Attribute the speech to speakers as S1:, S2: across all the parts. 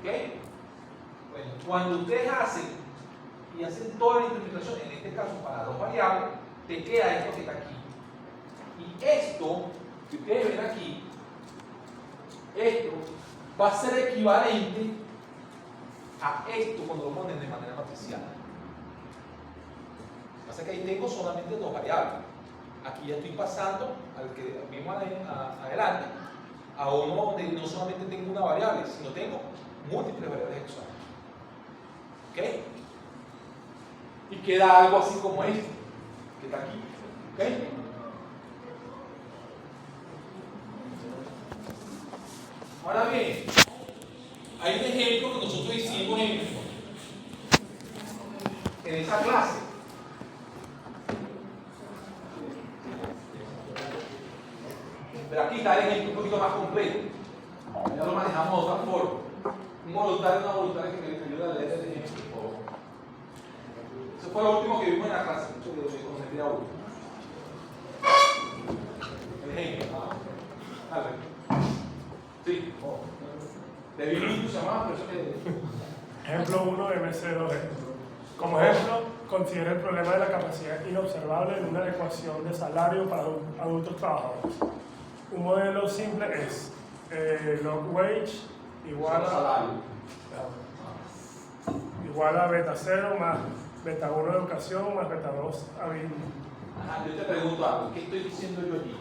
S1: ¿Ok? Bueno, cuando ustedes hacen toda la interpretación, en este caso para dos variables, te queda esto que está aquí. Y esto, que ustedes ven aquí, esto va a ser equivalente a esto cuando lo ponen de manera matricial. Lo que pasa es que ahí tengo solamente dos variables. Aquí ya estoy pasando al que vimos adelante, a uno donde no solamente tengo una variable, sino tengo múltiples variables exógenas. ¿Ok? Y queda algo así como este, que está aquí. ¿Ok? Ahora bien, hay un ejemplo que nosotros hicimos en esa clase. Pero aquí está el ejemplo un poquito más completo. Ya lo manejamos de otra forma. Un voluntario, una voluntaria que me ayuda a leer el ejemplo, por favor. Eso fue lo último que vimos en la clase, de concepción útil. El ejemplo. Dale. Sí. De Bill se llamaba, pero eso que...
S2: Ejemplo 1 de MC2. Como ejemplo, considera el problema de la capacidad inobservable en una ecuación de salario para adultos trabajadores. Un modelo simple es log wage igual a beta 0 más beta 1 educación más beta 2 habilidad.
S1: Ajá, yo te pregunto algo, ¿qué estoy diciendo yo allí?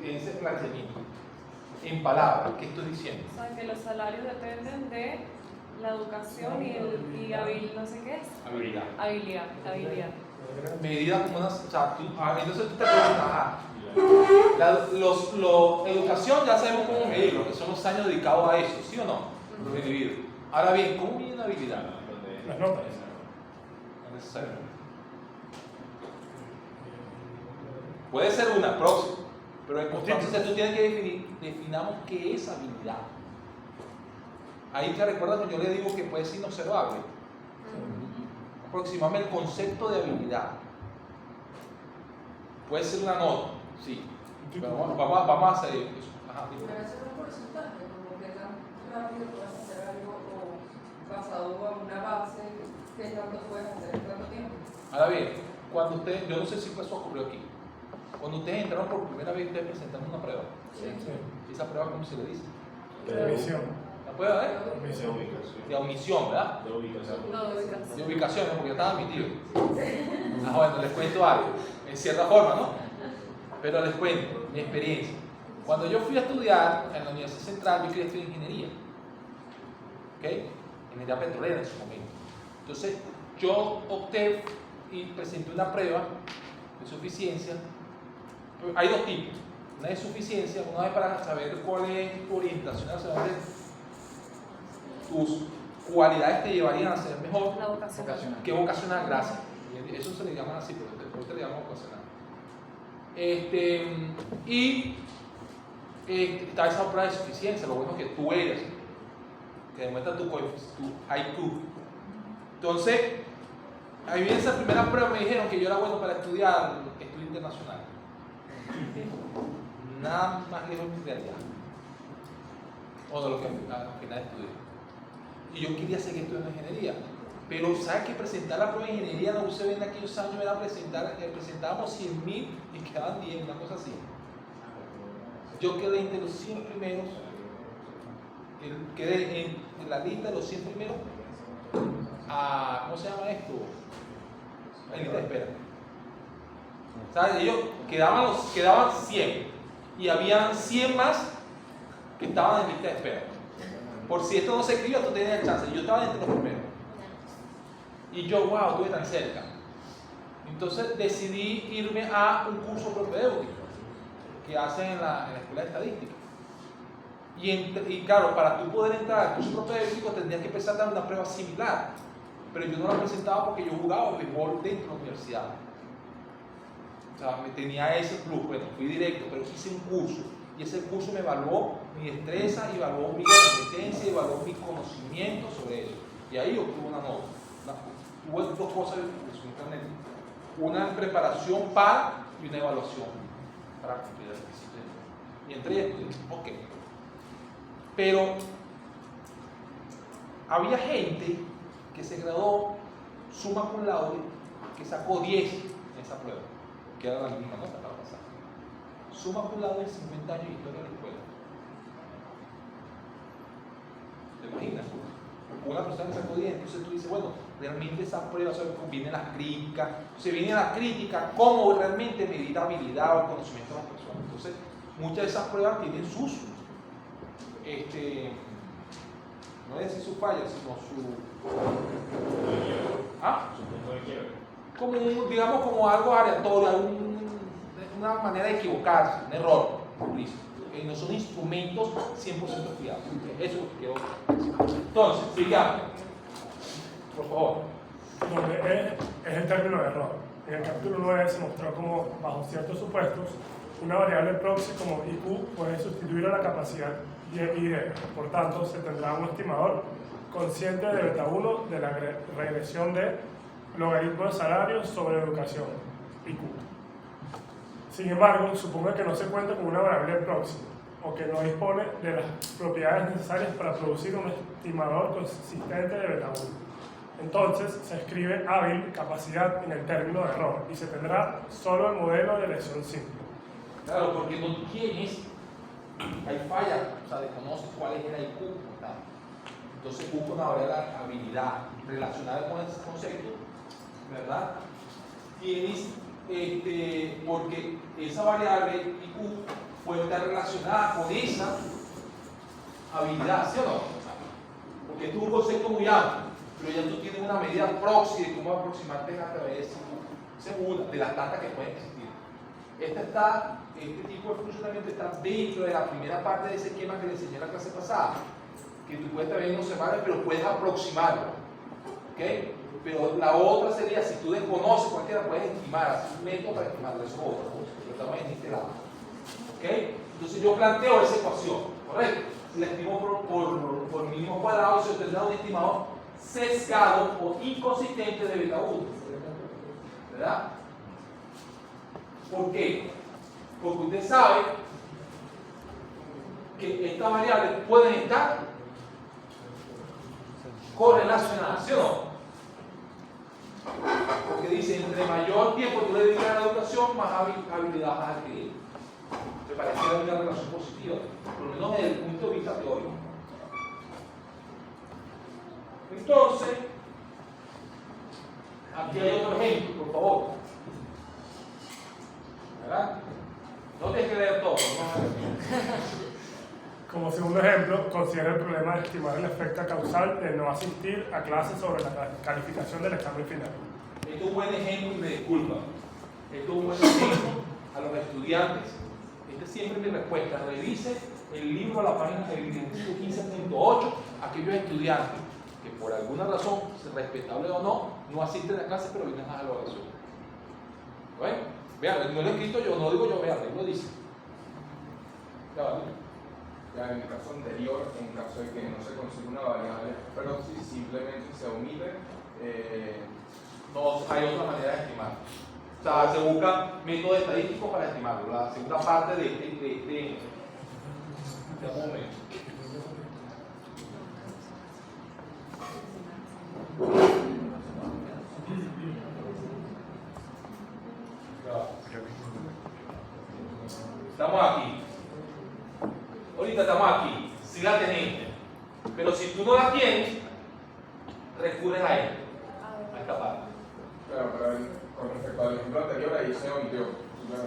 S1: En ese planteamiento, en palabras, ¿qué estoy diciendo?
S3: O sea, que los salarios dependen de la educación y no sé qué es. Habilidad.
S1: Medida como una... O sea, entonces tú te preguntas, educación ya sabemos cómo medirlo, que son los años dedicados a eso, ¿sí o no? Los individuos. Ahora bien, ¿cómo mide una habilidad?
S2: Las notas.
S1: No es necesario. Puede ser una próxima, pero entonces tú tienes que definamos qué es habilidad. Ahí te recuerdas que yo le digo que puede ser inobservable. Aproximame el concepto de habilidad. Puede ser una nota, sí. Pero vamos a hacer eso. Ajá,
S4: pero eso no es un porcentaje, como que tan rápido puedes hacer algo o basado en una base que tanto puedes hacer en tanto tiempo.
S1: Ahora bien, cuando ustedes, yo no sé si eso ocurrió aquí. Cuando ustedes entraron por primera vez, ustedes presentaron una prueba.
S4: Sí.
S1: ¿Esa prueba cómo se le dice?
S2: De omisión.
S1: ¿La prueba de? De omisión, ¿verdad?
S4: No, de ubicación.
S1: De ubicación, ¿no? Porque yo estaba admitido. Ah, bueno, les cuento algo. En cierta forma, ¿no? Pero les cuento mi experiencia. Cuando yo fui a estudiar en la Universidad Central, yo quería estudiar ingeniería. ¿Ok? Ingeniería petrolera en su momento. Entonces, yo opté y presenté una prueba de suficiencia. Hay dos tipos. Una de suficiencia, una es para saber cuál es tu orientación hacia dónde tus cualidades te llevarían a ser mejor.
S3: La vocacional.
S1: ¿Qué vocacional? Gracias. Eso se le llama así, pero después te le llaman vocacional. Está esa prueba de suficiencia, lo bueno es que tú eres, que demuestra tu IQ. Entonces, ahí viene esa primera prueba, me dijeron que yo era bueno para estudiar estudio internacional. Nada más lejos de mi realidad. O de lo que al final estudié. Y yo quería seguir estudiando ingeniería. Pero ¿sabes que presentar la prueba de ingeniería no se ve en aquellos años? Era presentábamos 100.000 y quedaban 10, una cosa así. Yo quedé entre los 100 primeros, quedé en la lista de los 100 primeros ¿cómo se llama esto? En lista de espera. ¿Sabes? Ellos quedaban 100 y habían 100 más que estaban en lista de espera. Por si esto no se escribió, tú tenías el chance. Yo estaba entre los primeros. Y yo, wow, estuve tan cerca. Entonces decidí irme a un curso propedéutico que hacen en la Escuela de Estadística. Y claro, para tú poder entrar al curso propedéutico tendrías que presentar una prueba similar. Pero yo no la presentaba porque yo jugaba béisbol dentro de la universidad. O sea, tenía ese plus. Bueno, fui directo, pero hice un curso. Y ese curso me evaluó mi destreza, evaluó mi competencia, evaluó mi conocimiento sobre eso. Y ahí obtuve una nota. Hubo dos cosas absolutamente. Una preparación para y una evaluación para cumplir el requisito. Y entre ellas, ok. Pero había gente que se graduó summa cum laude, que sacó 10 en esa prueba, que era la misma nota para pasar. Summa cum laude en 50 años de historia de la escuela. ¿Te imaginas? Una persona que sacó 10, entonces tú dices, bueno, realmente esas pruebas, vienen las críticas, cómo realmente medir habilidad o conocimiento de las personas. Entonces, muchas de esas pruebas tienen sus, no es decir sus fallas, sino su punto de quiebre. Como, digamos, como algo aleatorio, una manera de equivocarse, un error, listo. No son instrumentos 100% fiables. Eso es lo que quiero decir. Entonces, sigamos. Por favor.
S2: Donde es el término de error. En el capítulo 9 se mostró cómo, bajo ciertos supuestos, una variable proxy como IQ puede sustituir a la capacidad Y. Por tanto, se tendrá un estimador consciente de beta 1 de la regresión de logaritmo de salario sobre educación, IQ. Sin embargo, suponga que no se cuenta con una variable proxy o que no dispone de las propiedades necesarias para producir un estimador consistente de beta 1. Entonces, se escribe hábil capacidad en el término de error y se tendrá solo el modelo de elección simple.
S1: Claro, porque no tienes, hay fallas, o sea, desconoces cuál es el IQ, ¿verdad? Entonces busca una variable habilidad relacionada con ese concepto, ¿verdad? Tienes, porque esa variable IQ puede estar relacionada con esa habilidad, ¿sí o no? Porque esto es un concepto muy amplio, pero ya tú tienes una medida proxy de cómo aproximarte a través de ese IQ. Esa es una de las tantas que pueden existir. Este tipo de funcionamiento está dentro de la primera parte de ese esquema que le enseñé en la clase pasada, que tú puedes también observar, pero puedes aproximarlo, ¿ok? Pero la otra sería, si tú desconoces cualquiera, puedes estimar, hacer un método para estimarlo, eso es otra cosa, pero estamos en este lado, ¿ok? Entonces yo planteo esa ecuación, ¿correcto? La estimo por mínimo cuadrado y se obtendrá un estimador sesgado o inconsistente de beta 1, ¿verdad? ¿Por qué? Porque usted sabe que estas variables pueden estar correlacionadas, ¿sí o no? Porque dice, entre mayor tiempo tú le dedicas a la educación, más habilidad vas a adquirir. Me parece que hay una relación positiva, por lo menos desde el punto de vista teórico. Entonces, aquí hay otro ejemplo, por favor. ¿Verdad? No tienes que leer todo, no.
S2: Como segundo ejemplo, considera el problema de estimar el efecto causal de no asistir a clases sobre la calificación del examen final.
S1: Esto es un buen ejemplo y me disculpa. Esto es un buen ejemplo a los estudiantes. Esta es siempre mi respuesta. Revise el libro a la página del 15.8, aquellos estudiantes que por alguna razón, respetable o no, no asisten a clase pero vienen a la evaluación. ¿Ven? Vean, no lo he escrito yo, no digo yo, vean, él lo dice. Ya vale.
S5: Ya en el caso anterior, en caso de que no se consiga una variable proxy, simplemente se omite.
S1: No, hay otra manera de estimar. O sea, se buscan métodos estadísticos para estimarlo. La segunda parte de momento. Estamos aquí. Ahorita estamos aquí. Si la tenés. Pero si tú no la tienes, recurres a él. A esta parte.
S5: Claro, pero con respecto al ejemplo anterior, ahí se omitió.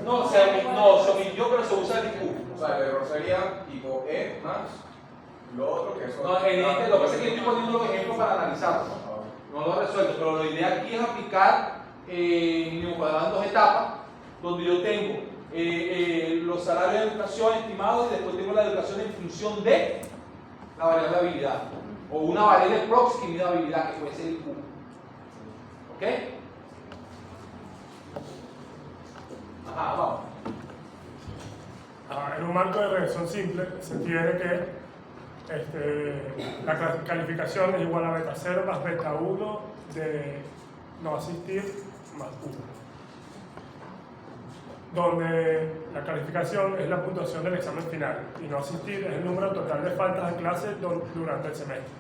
S1: No, se omitió, pero se usa el IQ.
S5: O sea, el error sería tipo E más lo otro que es.
S1: No, en este, lo que pasa es que estoy poniendo los ejemplos para analizarlo. No lo resuelto, pero la idea aquí es aplicar mínimo cuadrado en dos etapas, donde yo tengo los salarios de educación estimados y después tengo la educación en función de la variable de habilidad. O una variable proxy que mide habilidad, que puede ser el IQ. ¿Ok? Ajá, vamos.
S2: En un marco de regresión simple se tiene que la calificación es igual a beta 0 más beta 1 de no asistir más 1. Donde la calificación es la puntuación del examen final y no asistir es el número total de faltas en clase durante el semestre.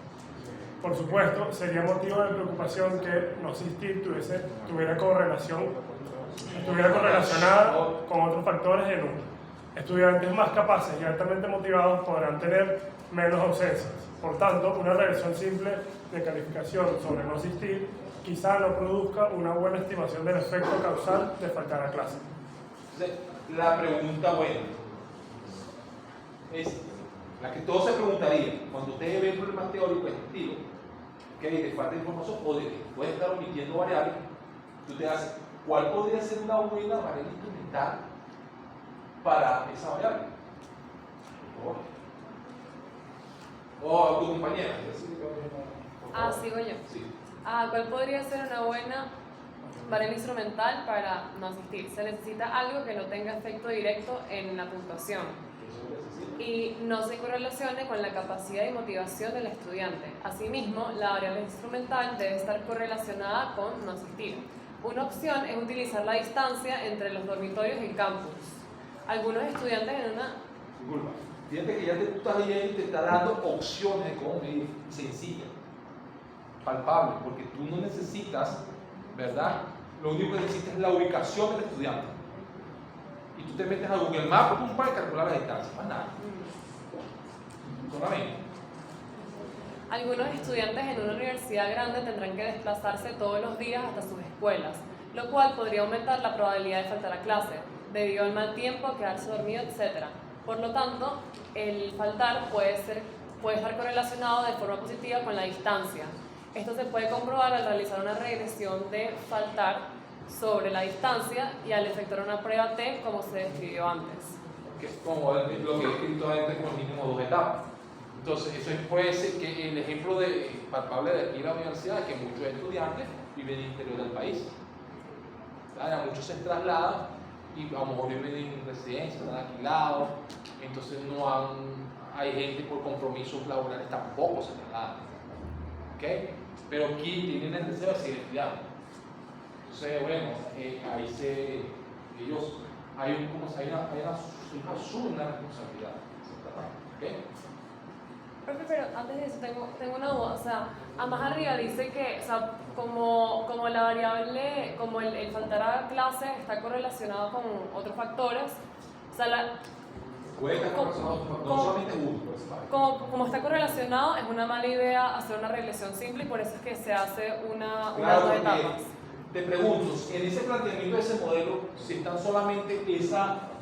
S2: Por supuesto, sería motivo de preocupación que no asistir estuviera correlacionada con otros factores en uno. Estudiantes más capaces y altamente motivados podrán tener menos ausencias. Por tanto, una regresión simple de calificación sobre no asistir quizá no produzca una buena estimación del efecto causal de faltar a clase.
S1: Entonces, la pregunta buena es la que todos se preguntarían cuando ustedes ven problemas teóricos de este estilo, que de falta de información o de que puede estar omitiendo variables. Tú te haces, ¿cuál podría ser una buena variable instrumental para esa variable? O tu compañera.
S3: Sigo yo.
S1: Sí.
S3: ¿Cuál podría ser una buena variable instrumental para no asistir? Se necesita algo que no tenga efecto directo en la puntuación y no se correlacione con la capacidad y motivación del estudiante. Asimismo, la variable instrumental debe estar correlacionada con no asistir. Una opción es utilizar la distancia entre los dormitorios y el campus. Algunos estudiantes en una...
S1: Disculpa, fíjate que ya tú estás leyendo y te está dando opciones de cómo medir sencillas, palpables, porque tú no necesitas, ¿verdad? Lo único que necesitas es la ubicación del estudiante. Y tú te metes a Google Maps para calcular la distancia, más nada. Solamente.
S3: Algunos estudiantes en una universidad grande tendrán que desplazarse todos los días hasta sus escuelas, lo cual podría aumentar la probabilidad de faltar a clase, debido al mal tiempo, quedarse dormido, etc. Por lo tanto, el faltar puede estar correlacionado de forma positiva con la distancia. Esto se puede comprobar al realizar una regresión de faltar sobre la distancia y al efectuar una prueba T como se describió antes.
S1: Que es como lo que he escrito antes con mínimo 2 etapas. Entonces, eso puede ser que el ejemplo palpable de aquí en la universidad es que muchos estudiantes viven en el interior del país. ¿Verdad? Muchos se trasladan y a lo mejor viven en residencias, están alquilados, entonces hay gente por compromisos laborales tampoco se trasladan. ¿Okay? Pero aquí tienen el deseo de seguir estudiando. Entonces, bueno, hay una responsabilidad. ¿Okay?
S3: Profe, pero antes de eso tengo una duda, o sea, a más arriba dice que, o sea, como la variable, como el faltar a clase está correlacionado con otros factores, o sea,
S1: puede estar correlacionado no solamente uno,
S3: como está correlacionado, es una mala idea hacer una regresión simple y por eso es que se hace unas
S1: claro,
S3: dos etapas.
S1: Te pregunto, en ese planteamiento de ese modelo, si están solamente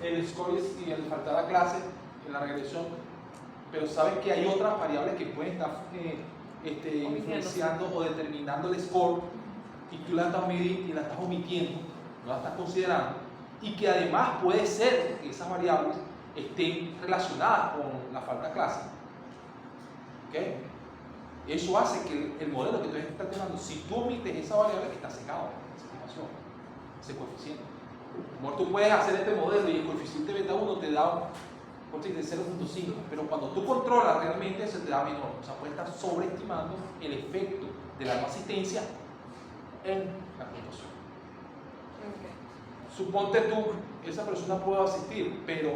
S1: el score y el faltar a clase en la regresión, pero sabes que hay otras variables que pueden estar influenciando o determinando el score y tú la estás midiendo y la estás omitiendo, no la estás considerando, y que además puede ser que esas variables estén relacionadas con la falta de clase. ¿Okay? Eso hace que el modelo que tú estás planteando, si tú omites esa variable, está secado, esa estimación, ese coeficiente. Como tú puedes hacer este modelo y el coeficiente beta 1 te da un de 0.5, pero cuando tú controlas realmente se te da menor. O sea, puedes estar sobreestimando el efecto de la no asistencia en la puntuación. Okay. Suponte tú, esa persona puede asistir, pero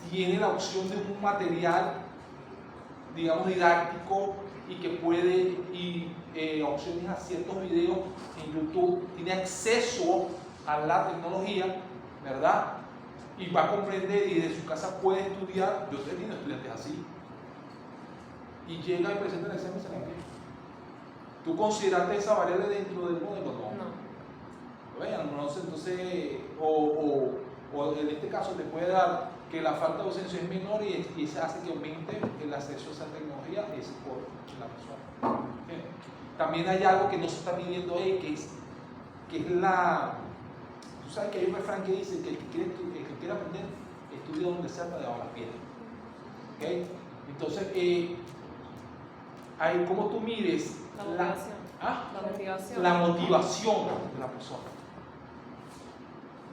S1: tiene la opción de un material, digamos, didáctico y que puede opciones a ciertos videos en YouTube, tiene acceso a la tecnología, ¿verdad? Y va a comprender y de su casa puede estudiar. Yo estoy viendo estudiantes así y llega y presenta el examen y se la envía. ¿Tú consideraste esa variable dentro del modelo? No. Bueno, entonces, o en este caso te puede dar que la falta de ausencia es menor y se hace que aumente el acceso a esa tecnología es por la persona. ¿Okay? También hay algo que no se está midiendo ahí, que es la... Tú sabes que hay un refrán que dice que el que quiere aprender estudia donde sea para debajo de la piedra. ¿Okay? Entonces, ¿cómo tú mides la motivación de la persona?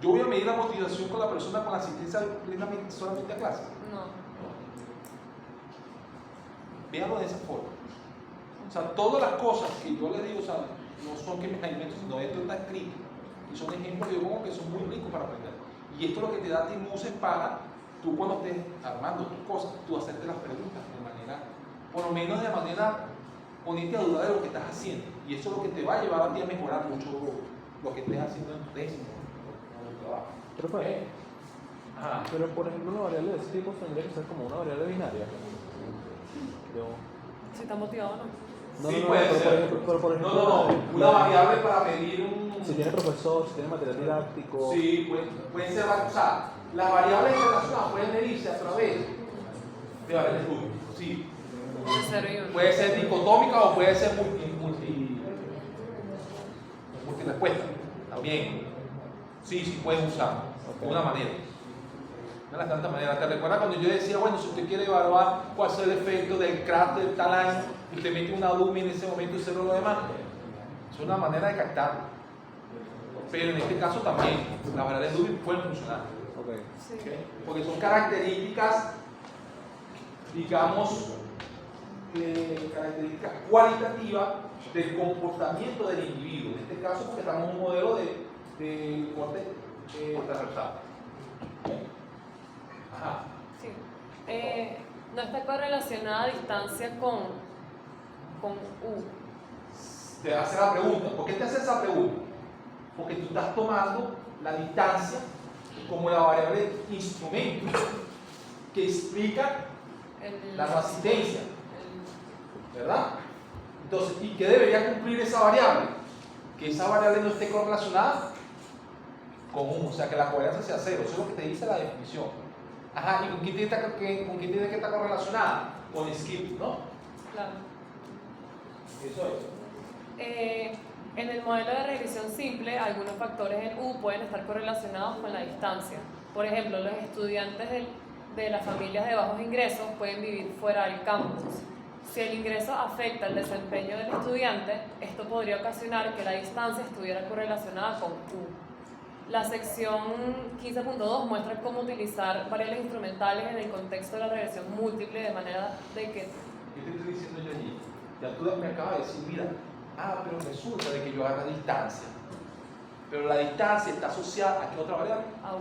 S1: ¿Yo voy a medir la motivación con la persona con la asistencia plenamente solamente a clase?
S3: No.
S1: Véanlo de esa forma. O sea, todas las cosas que yo les digo, o sea, no son que me la invento, sino esto está escrito. Y son ejemplos, yo pongo que son muy ricos para aprender. Y esto es lo que te da luces para tú cuando estés armando tus cosas, tú hacerte las preguntas de manera, por lo menos de manera ponerte a dudar de lo que estás haciendo. Y eso es lo que te va a llevar a ti a mejorar mucho lo que estés haciendo en tu tesis o en tu trabajo.
S6: Profe,
S1: Ajá.
S6: pero por ejemplo una variable de ese tipo tendría que ser como una variable binaria.
S3: Si está motivado o no.
S6: No,
S1: Sí,
S6: no, no,
S1: puede ser.
S6: pero por ejemplo,
S1: No, una variable para medir
S6: si tiene profesor, si tiene material didáctico.
S1: Sí, pueden ser varias. O sea, las variables relacionadas pueden medirse a través de variables Rubin. Sí.
S3: De 0 y 1.
S1: Puede ser dicotómica o puede ser multirespuesta. También. Sí, puedes usar. De una manera. De las tantas maneras. ¿Te recuerdas cuando yo decía, bueno, si usted quiere evaluar cuál es el efecto del cráter tal año, usted mete una Lumi en ese momento y cero lo demás? Es una manera de captarlo. Pero en este caso también, las variables Lumi pueden funcionar.
S6: Okay.
S3: Sí.
S1: ¿Okay? Porque son características, digamos, características cualitativas del comportamiento del individuo. En este caso, porque estamos en un modelo de corte transversal. ¿Okay? Ajá.
S3: Sí. No está correlacionada a distancia con U.
S1: Te hace la pregunta. ¿Por qué te hace esa pregunta? Porque tú estás tomando la distancia como la variable instrumento que explica la resistencia, ¿verdad? Entonces, ¿y qué debería cumplir esa variable? Que esa variable no esté correlacionada con 1, o sea, que la covarianza sea 0. Eso es lo que te dice la definición. Ajá, ¿y con quién tiene que estar correlacionada? Con skip, ¿no?
S3: Claro.
S1: Eso es.
S3: En el modelo de regresión simple, algunos factores en U pueden estar correlacionados con la distancia. Por ejemplo, los estudiantes de las familias de bajos ingresos pueden vivir fuera del campus. Si el ingreso afecta el desempeño del estudiante, esto podría ocasionar que la distancia estuviera correlacionada con U. La sección 15.2 muestra cómo utilizar variables instrumentales en el contexto de la regresión múltiple de manera de que...
S1: ¿Qué te estoy diciendo yo allí? Ya tú me acabas de decir, mira, pero resulta de que yo agarro distancia. Pero la distancia está asociada a qué otra variable?
S3: A U.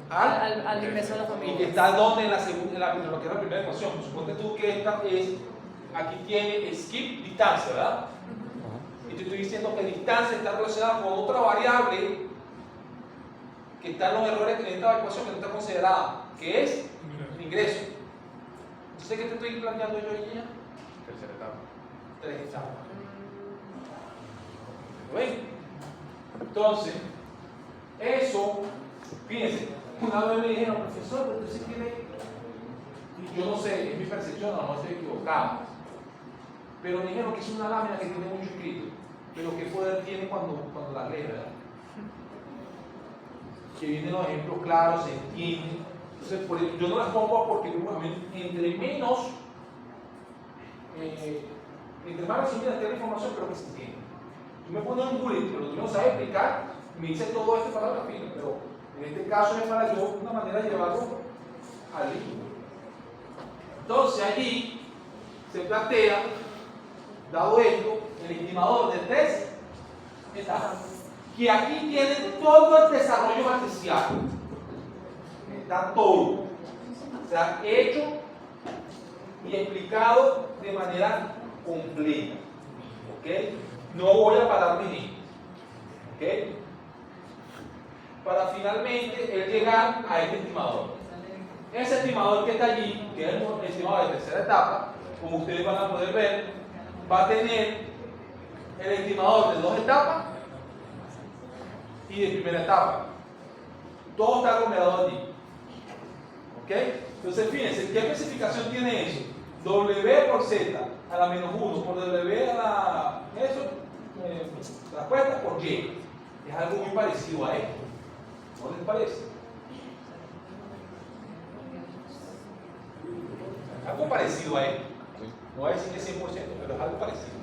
S1: Al
S3: ingreso de la
S1: y
S3: familia.
S1: que está donde en la segunda, en lo que es la primera ecuación. Suponte tú que esta es, aquí tiene skip distancia, ¿verdad? Y te estoy diciendo que distancia está relacionada con otra variable que está en los errores en esta ecuación que no está considerada, que es el ingreso. Entonces, ¿qué te estoy planteando yo allí?
S5: Tercera etapa.
S1: 3 etapas. ¿Lo ven? Entonces, eso, fíjense, una vez me dijeron, profesor, pero usted sí tiene, y yo no sé, es mi percepción, a lo mejor estoy equivocado, pero me dijeron que es una lámina que tiene mucho escrito, pero ¿qué poder tiene cuando la lee, verdad? Que vienen los ejemplos claros, se entienden. Entonces, yo no las pongo porque entre menos, entre más resumida esté la información, pero que se entiende. Tú me pones un bullet, pero tú no sabes explicar, me dices todo esto para la fila, pero en este caso es para yo una manera de llevarlo al libro. Entonces allí se plantea, dado esto, el estimador de 3 etapas, que aquí tiene todo el desarrollo matricial. Está todo. O sea, hecho y explicado de manera completa. ¿Ok? No voy a pararme en esto. ¿Ok? Para finalmente él llegar a este estimador. Ese estimador que está allí, que es el estimador de tercera etapa, como ustedes van a poder ver, va a tener el estimador de 2 etapas y de primera etapa. Todo está aglomerado allí. ¿Ok? Entonces, fíjense, ¿qué especificación tiene eso? W por Z a la menos 1 por W a la... Eso, respuesta por Y. Es algo muy parecido a esto. ¿No les parece? Algo parecido a esto. No voy a decir que 100%, pero es algo parecido.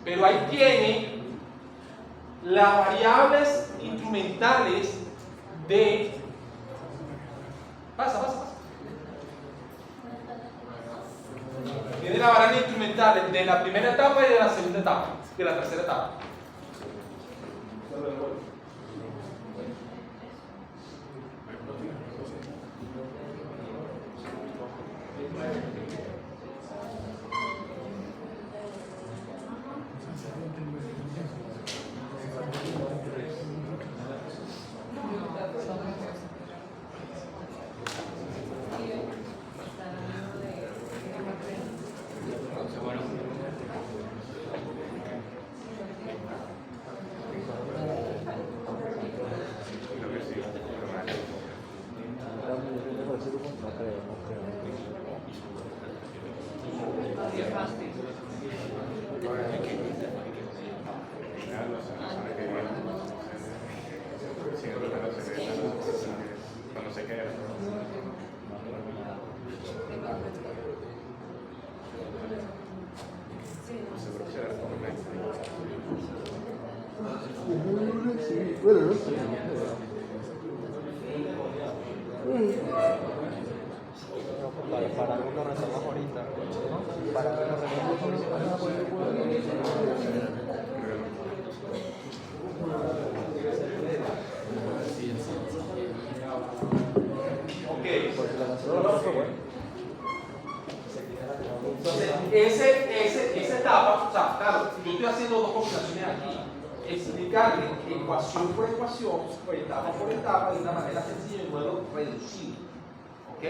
S1: Pero ahí tiene las variables instrumentales de... Pasa. Tiene las variables instrumentales de la primera etapa y de la segunda etapa, de la tercera etapa.
S6: Bueno, no sé. Para algo que resolvamos ahorita. Para que nos resolvamos
S1: Ok.
S6: pues la canción la paso, bueno.
S1: Entonces, esa etapa, o sea, claro, yo estoy haciendo dos combinaciones aquí. Explicarle ecuación por ecuación, o etapa por etapa, de una manera sencilla y luego reducida. ¿Ok?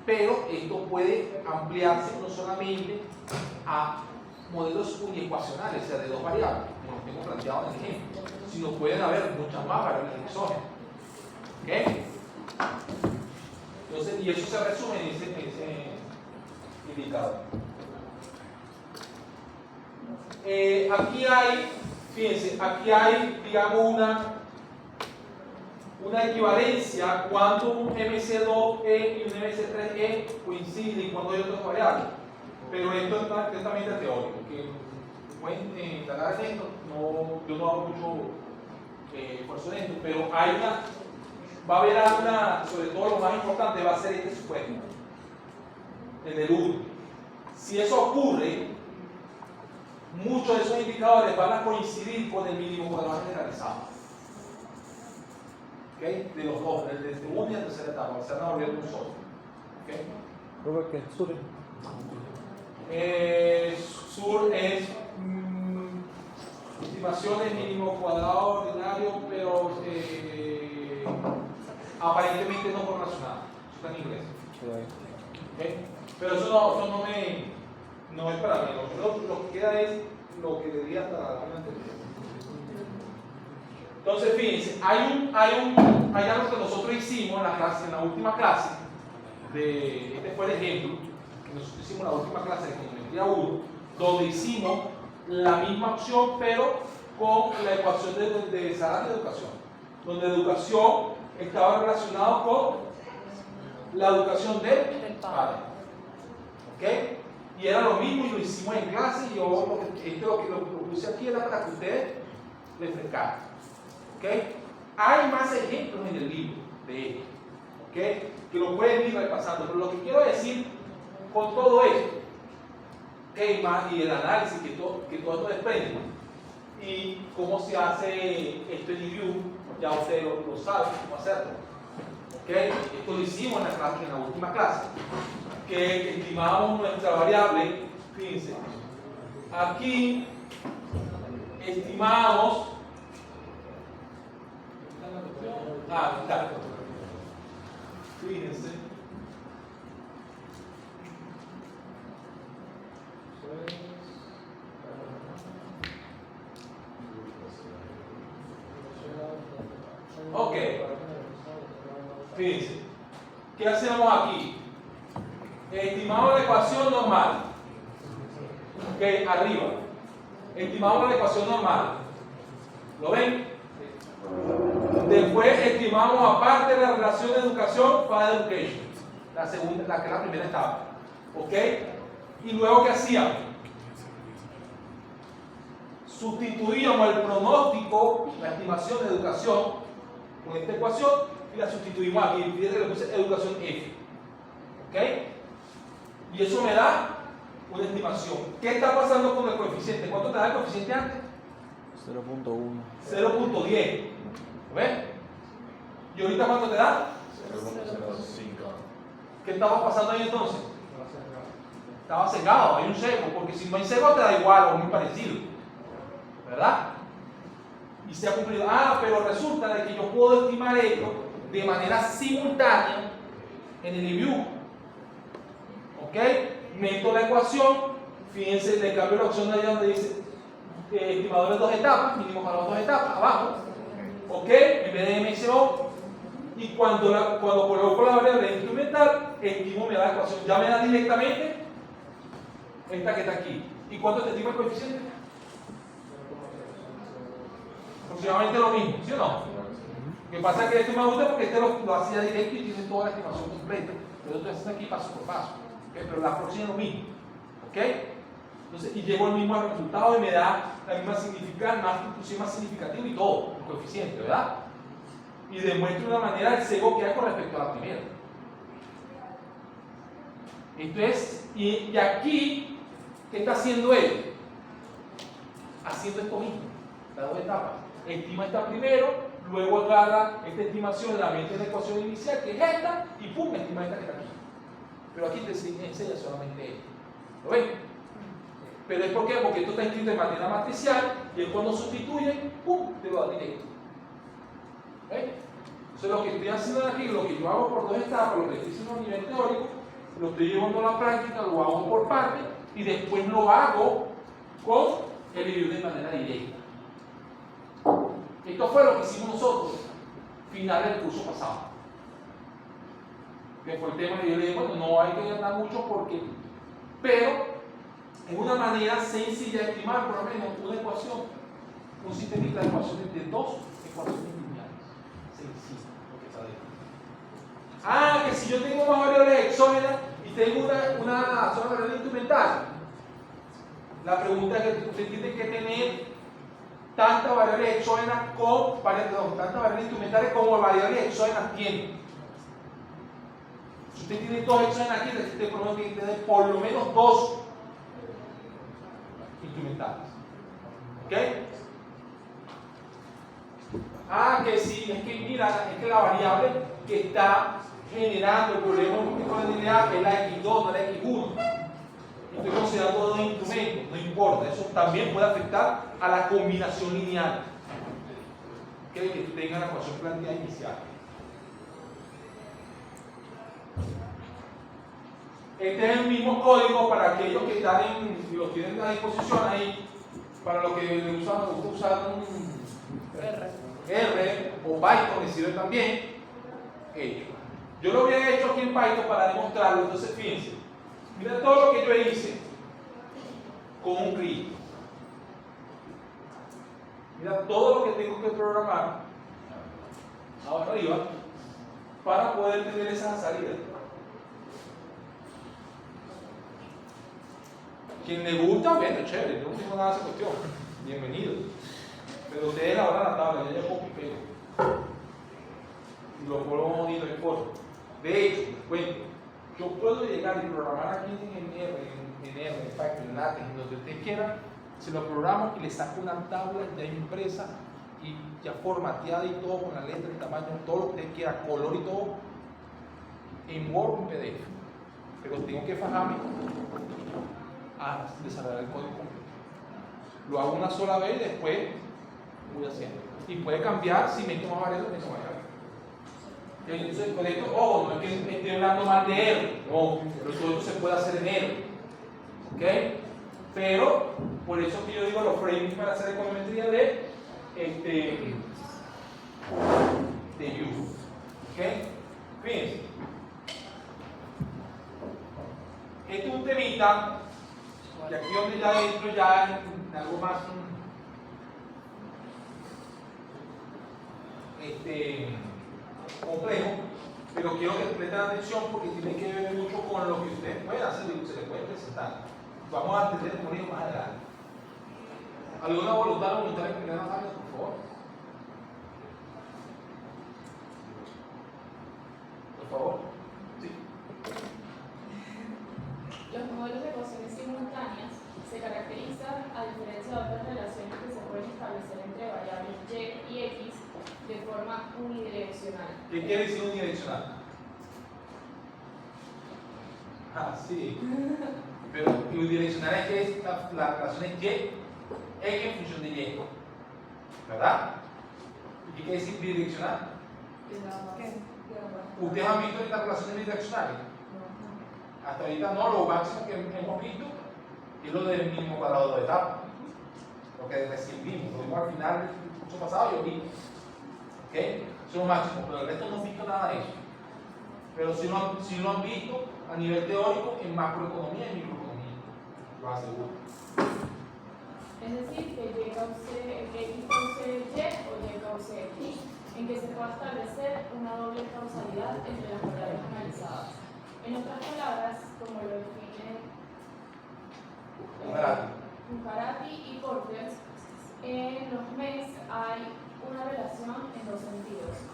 S1: Pero esto puede ampliarse no solamente a modelos uniecuacionales, o sea, de dos variables, como lo tengo planteado en el ejemplo, sino pueden haber muchas más variables exógenas. ¿Ok? Entonces, y eso se resume en ese indicador. Aquí hay, fíjense, aquí hay, digamos, una equivalencia cuando un MC2E y un MC3E coinciden cuando hay otras variables. Pero esto es netamente teórico, que pueden instalar en esto, yo no hago mucho esfuerzo en esto, pero va a haber alguna, sobre todo lo más importante va a ser este supuesto, en el 1. Si eso ocurre, muchos de esos indicadores van a coincidir con el mínimo cuadrado generalizado. ¿Okay? De los dos, desde una y la tercera etapa, se van a volver un solo. ¿Okay?
S6: Robert, ¿qué es sur?
S1: Sur es estimaciones mínimo cuadrado ordinario, pero aparentemente no correlacionado. Eso está en inglés. ¿Okay? Pero eso no es para mí. Lo que queda es lo que debería estar anterior. Entonces, fíjense, hay algo que nosotros hicimos en la última clase, este fue el ejemplo, que nosotros hicimos en la última clase de econometría 1, donde hicimos la misma opción, pero con la ecuación de salario de educación, donde educación estaba relacionado con la educación del padre. ¿Ok? Y era lo mismo y lo hicimos en clase, y yo lo puse aquí era para que ustedes refrescaran. ¿Okay? Hay más ejemplos en el libro de esto, ¿okay? Que lo pueden ir repasando, pero lo que quiero decir con todo esto, y el análisis que todo esto desprende, y cómo se hace esto en review, ya ustedes lo saben cómo hacerlo. ¿Okay? Esto lo hicimos en la última clase, que estimábamos nuestra variable, fíjense, aquí estimamos. Está. Fíjense. Ok. Fíjense. ¿Qué hacemos aquí? Estimamos la ecuación normal. Ok, arriba. Estimamos la ecuación normal. ¿Lo ven? Después estimamos aparte la relación de educación para education, la segunda, que es la primera etapa. ¿Ok? Y luego, ¿qué hacíamos? Sustituíamos el pronóstico, la estimación de educación, con esta ecuación y la sustituimos aquí. Fíjense que le puse educación F. ¿Ok? Y eso me da una estimación. ¿Qué está pasando con el coeficiente? ¿Cuánto te da el coeficiente antes?
S6: 0.1.
S1: 0.10. ¿Ves? ¿Y ahorita cuánto te da?
S5: 0.05.
S1: ¿Qué estaba pasando ahí entonces? Estaba cegado, hay un sesgo, porque si no hay sesgo te da igual o muy parecido, ¿verdad? Y se ha cumplido. Pero resulta de que yo puedo estimar esto de manera simultánea en el review. ¿Ok? Meto la ecuación, fíjense, le cambio la opción de allá donde dice estimadores 2 etapas, mínimo para las 2 etapas, abajo. ¿Ok? En vez de MSO. Y cuando coloco la variable instrumental, estimo me da la ecuación. Ya me da directamente esta que está aquí. ¿Y cuánto te estima el coeficiente? Aproximadamente lo mismo, ¿sí o no? Lo que pasa es que este me gusta porque este lo hacía directo y tiene toda la estimación completa. Pero esto estoy haciendo aquí paso por paso. Pero la próxima es lo mismo. ¿Ok? Entonces, y llego al mismo resultado y me da la misma significancia, inclusive más significativo y todo, el coeficiente, ¿verdad? Y demuestro de una manera el sesgo que hay con respecto a la primera. Entonces, y aquí, ¿qué está haciendo él? Haciendo esto mismo, las dos etapas. Estima esta primero, luego agarra esta estimación, la mete en la ecuación inicial, que es esta, y pum, estima esta que está aquí. Pero aquí te enseña solamente esto. ¿Lo ven? ¿Pero es por qué? Porque esto está escrito de manera matricial y él cuando sustituye, ¡pum!, te lo da directo. ¿Ven? Entonces lo que estoy haciendo aquí, lo que yo hago por dos etapas, lo que estoy haciendo a nivel teórico, lo estoy llevando a la práctica, lo hago por parte y después lo hago con el libro de manera directa. Esto fue lo que hicimos nosotros, final del curso pasado. Que fue el tema que yo le dije, bueno, no hay que ganar mucho porque, pero es una manera sencilla de estimar por lo menos una ecuación, un sistema de ecuaciones de dos ecuaciones lineales. Sencillo, lo que está dentro. Ah, que si yo tengo más variables exógenas y tengo una sola variable instrumental, la pregunta es que usted tiene que tener tantas variables exógenas tantas variables instrumentales como variables exógenas tiene. Si usted tiene dos exógenas aquí, usted por lo menos tiene que tener por lo menos dos instrumentales. ¿Ok? Ah, que sí, es que mira, es que la variable que está generando el problema con la linealidad es la X2, no la X1. Estoy considerando dos instrumentos, no importa, eso también puede afectar a la combinación lineal. Que tenga la ecuación planteada inicial. Este es el mismo código para aquellos que están lo tienen a disposición ahí, para los que les gusta usar R o Python, les sirve también. Yo lo había hecho aquí en Python para demostrarlo, entonces fíjense. Mira todo lo que yo hice con un clic. Mira todo lo que tengo que programar ahora arriba para poder tener esa salida. Quien le gusta, bueno, chévere, yo no tengo nada de esa cuestión. Bienvenido. Pero ustedes la van a la tabla, yo ya copio y pego. Y lo pongo bonito en forma. De hecho, les cuento, yo puedo llegar y programar aquí en Python, en LaTeX, en donde ustedes quieran, se lo programo y le saco una tabla ya impresa y ya formateada y todo con la letra, el tamaño, todo lo que ustedes quieran, color y todo, en Word o en PDF. Pero tengo que fajarme a desarrollar el código completo. Lo hago una sola vez y después voy haciendo. Y puede cambiar si meto más variables o menos variables. Entonces, con esto, ojo, no es que esté hablando mal de R, no, pero todo esto se puede hacer en R. ¿Ok? Pero, por eso que yo digo los framings para hacer econometría de U. ¿Ok? Fíjense. Este es un temita, y aquí donde ya entro ya en algo más complejo, pero quiero que presten atención porque tiene que ver mucho con lo que ustedes pueden hacer y se les puede presentar. Vamos a entender por ello más adelante. ¿Alguna voluntad voluntaria que quieran darle, por favor? Por favor. Sí.
S7: Los modelos de ecuaciones simultáneas se caracterizan, a diferencia de otras relaciones que se pueden establecer entre variables y x, de forma unidireccional.
S1: ¿Qué quiere decir unidireccional? Ah, sí. Pero unidireccional es que la relación es y, x en función de y. ¿Verdad? ¿Y qué quiere decir bidireccional? ¿Ustedes han visto las relaciones bidireccionales? Hasta ahorita no, lo máximo que hemos visto es lo del mínimo cuadrado de etapa. Lo que recién vimos, lo vimos al final del curso pasado y lo vimos. ¿Ok? Eso es lo máximo, pero el resto no hemos visto nada de eso. Pero sí lo han visto a nivel teórico en macroeconomía y microeconomía. Lo aseguro.
S7: Es decir, que y cause x cause y o y cause x, en que se pueda establecer una doble causalidad entre las variables analizadas. En otras palabras, como lo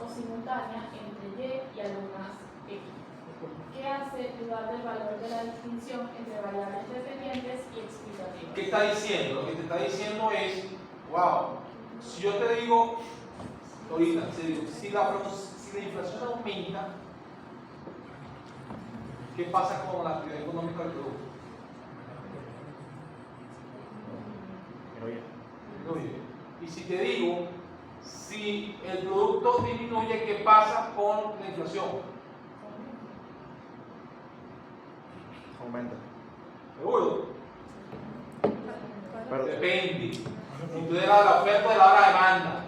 S7: o simultánea entre Y y algunas X. ¿Qué hace dudar del valor de la distinción entre variables dependientes y explicativas?
S1: ¿Qué está diciendo? Lo que te está diciendo es, wow, si yo te digo, ahorita, si la inflación aumenta, ¿qué pasa con la actividad económica del producto? Disminuye. Y si te digo, si el producto disminuye, ¿qué pasa con la inflación?
S6: Aumenta.
S1: ¿Seguro?
S6: Pero,
S1: Depende. Si tú de la oferta de la demanda.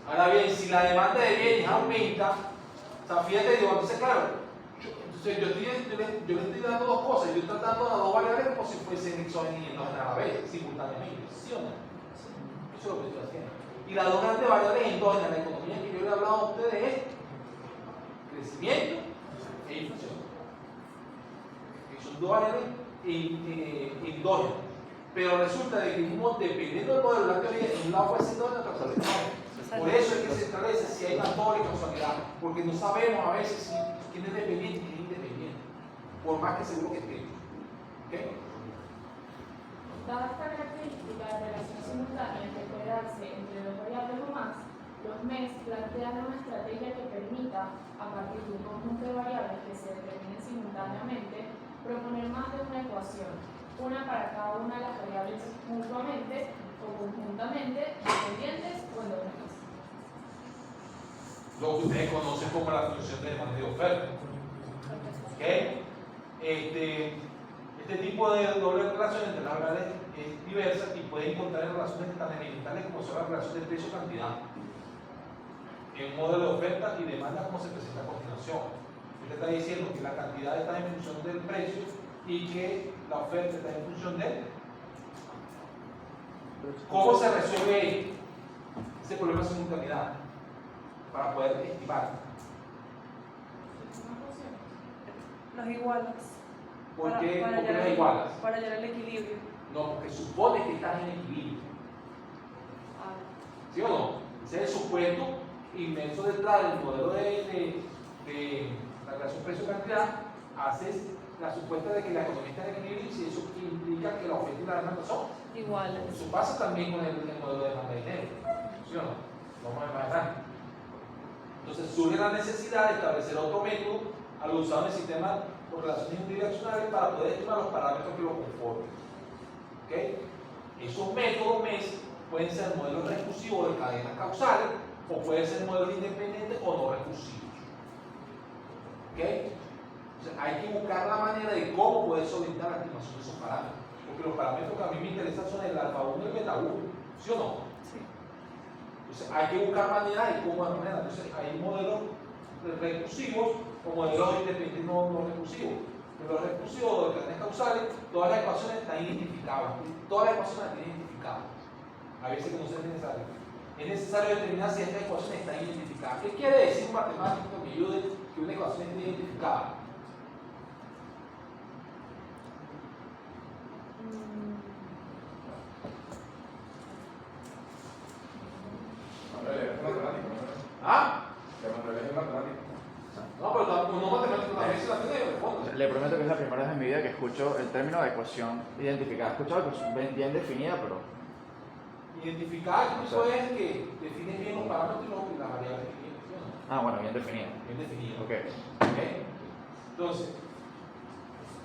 S1: Ahora bien, si la demanda de bienes aumenta, o sea, fíjate, digo, entonces claro, yo le estoy dando dos cosas, yo estoy tratando las dos variables como si fuesen exógenas y endógenas a la vez, simultáneamente, ¿sí o no? Eso es lo que estoy haciendo. Y las dos grandes variables endógenas en la economía que yo le he hablado a ustedes es crecimiento e inflación. Son dos variables endógenas. Pero resulta de que dependiendo del modelo de la teoría, en un lado puede ser endógeno, en otro puede ser exógeno. Por eso es que se establece si hay una doble causalidad, porque no sabemos a veces quién es dependiente y quién es independiente, por más que seguro que esté. ¿Okay?
S7: Dada esta característica de relación simultánea que puede darse entre dos variables o más, los MES plantean una estrategia que permita, a partir de un conjunto de variables que se determinen simultáneamente, proponer más de una ecuación, una para cada una de las variables mutuamente o conjuntamente dependientes o endógenas.
S1: Lo que ustedes conocen como la función de demanda y oferta. ¿Okay? Este tipo de doble relación entre las variables es diversa y puede encontrar relaciones tan elementales como son las relaciones de precio-cantidad en un modelo de oferta y demanda como se presenta a continuación. Usted está diciendo que la cantidad está en función del precio y que la oferta está en función de cómo se resuelve ese problema de simultaneidad para poder estimar.
S3: Los igualas.
S1: ¿Por qué
S3: Para
S1: las igualas?
S3: Para hallar el equilibrio.
S1: No, porque supone que estás en equilibrio. ¿Sí o no? Ese es el supuesto inmenso detrás del modelo de la relación precio-cantidad. Haces la supuesta de que la economía está en equilibrio y si eso implica que la oferta y la demanda son
S3: Iguales.
S1: Eso pasa también con el modelo de demanda de dinero. ¿Sí o no? Vamos a ver más adelante. Entonces surge la necesidad de establecer otro método al usar el sistema por relaciones unidireccionales para poder estimar los parámetros que lo conformen. ¿Okay? Esos métodos MES pueden ser modelos recursivos de cadenas causales o pueden ser modelos independientes o no recursivos. ¿Okay? Entonces hay que buscar la manera de cómo poder solventar la estimación de esos parámetros. Porque los parámetros que a mí me interesan son el alfa 1 y el beta 1. ¿Sí o no?
S3: Sí.
S1: Entonces hay que buscar maneras de cómo es manera. Entonces hay modelos recursivos o modelos independientes no recursivos. En los recursivos de cadenas causales, todas las ecuaciones están identificadas. Todas las ecuaciones están identificadas. A veces que no es necesario. Es necesario determinar si estas ecuaciones están identificadas. ¿Qué quiere decir un matemático que me ayude que una ecuación esté identificada? ¿Ah? No, pero no matemático también se la tiene de fondo.
S8: Le prometo que es la primera vez en mi vida que escucho el término de ecuación identificada. He escuchado ecuación bien definida, pero...
S1: Identificar eso es que define bien los parámetros y las variables que tiene. ¿Sí o no?
S8: Ah, bueno, bien definida.
S1: Bien definido.
S8: Ok.
S1: ¿Okay? Entonces,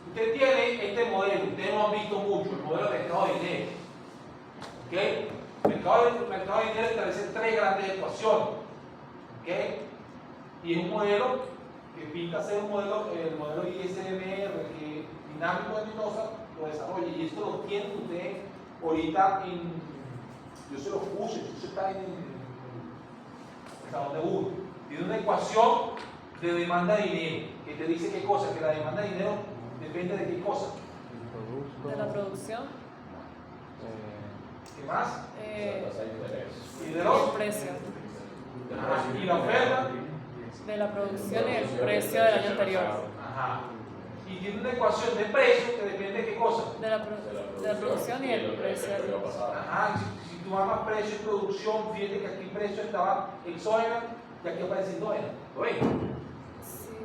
S1: usted tiene este modelo, ustedes lo han visto mucho, el modelo de mercado de dinero. ¿Okay? El mercado de dinero establece tres grandes ecuaciones. ¿Okay? Y es un modelo que pinta ser un modelo, el modelo ISMR, que dinámico de Mendoza lo desarrolla. Y esto lo tiene usted ahorita yo se lo puse, eso está en el salón de uno. Tiene una ecuación de demanda de dinero, que te dice qué cosa, que la demanda de dinero depende de qué cosa.
S3: De la producción.
S1: ¿Qué más? Y de
S3: El
S1: los
S3: precio.
S1: y la oferta.
S3: De la producción y el precio del año anterior.
S1: Ajá. Y tiene una ecuación de precio que depende de qué cosa.
S3: De la producción y el precio del año.
S1: Ajá. Si tú amas precio y producción, fíjate que aquí precio estaba exógeno Y aquí aparece endógena. ¿Lo ven?
S3: Sí.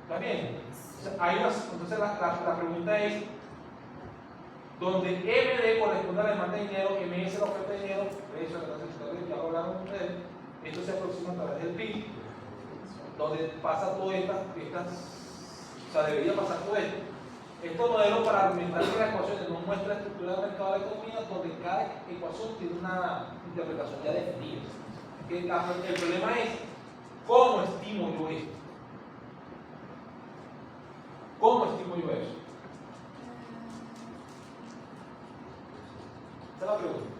S1: ¿Está bien? O sea, entonces la pregunta es, donde MD corresponde a la demanda de dinero, MS la oferta de dinero, eso es la tasa de ya lo hablaron ustedes, esto se aproxima a través del PIB, donde pasa todo o sea, debería pasar todo esto. Estos modelos para argumentar que las ecuaciones no muestran la estructura del mercado de la economía, donde cada ecuación tiene una interpretación ya definida. El problema es, ¿cómo estimo yo esto? ¿Cómo estimo yo eso? Esa es la pregunta.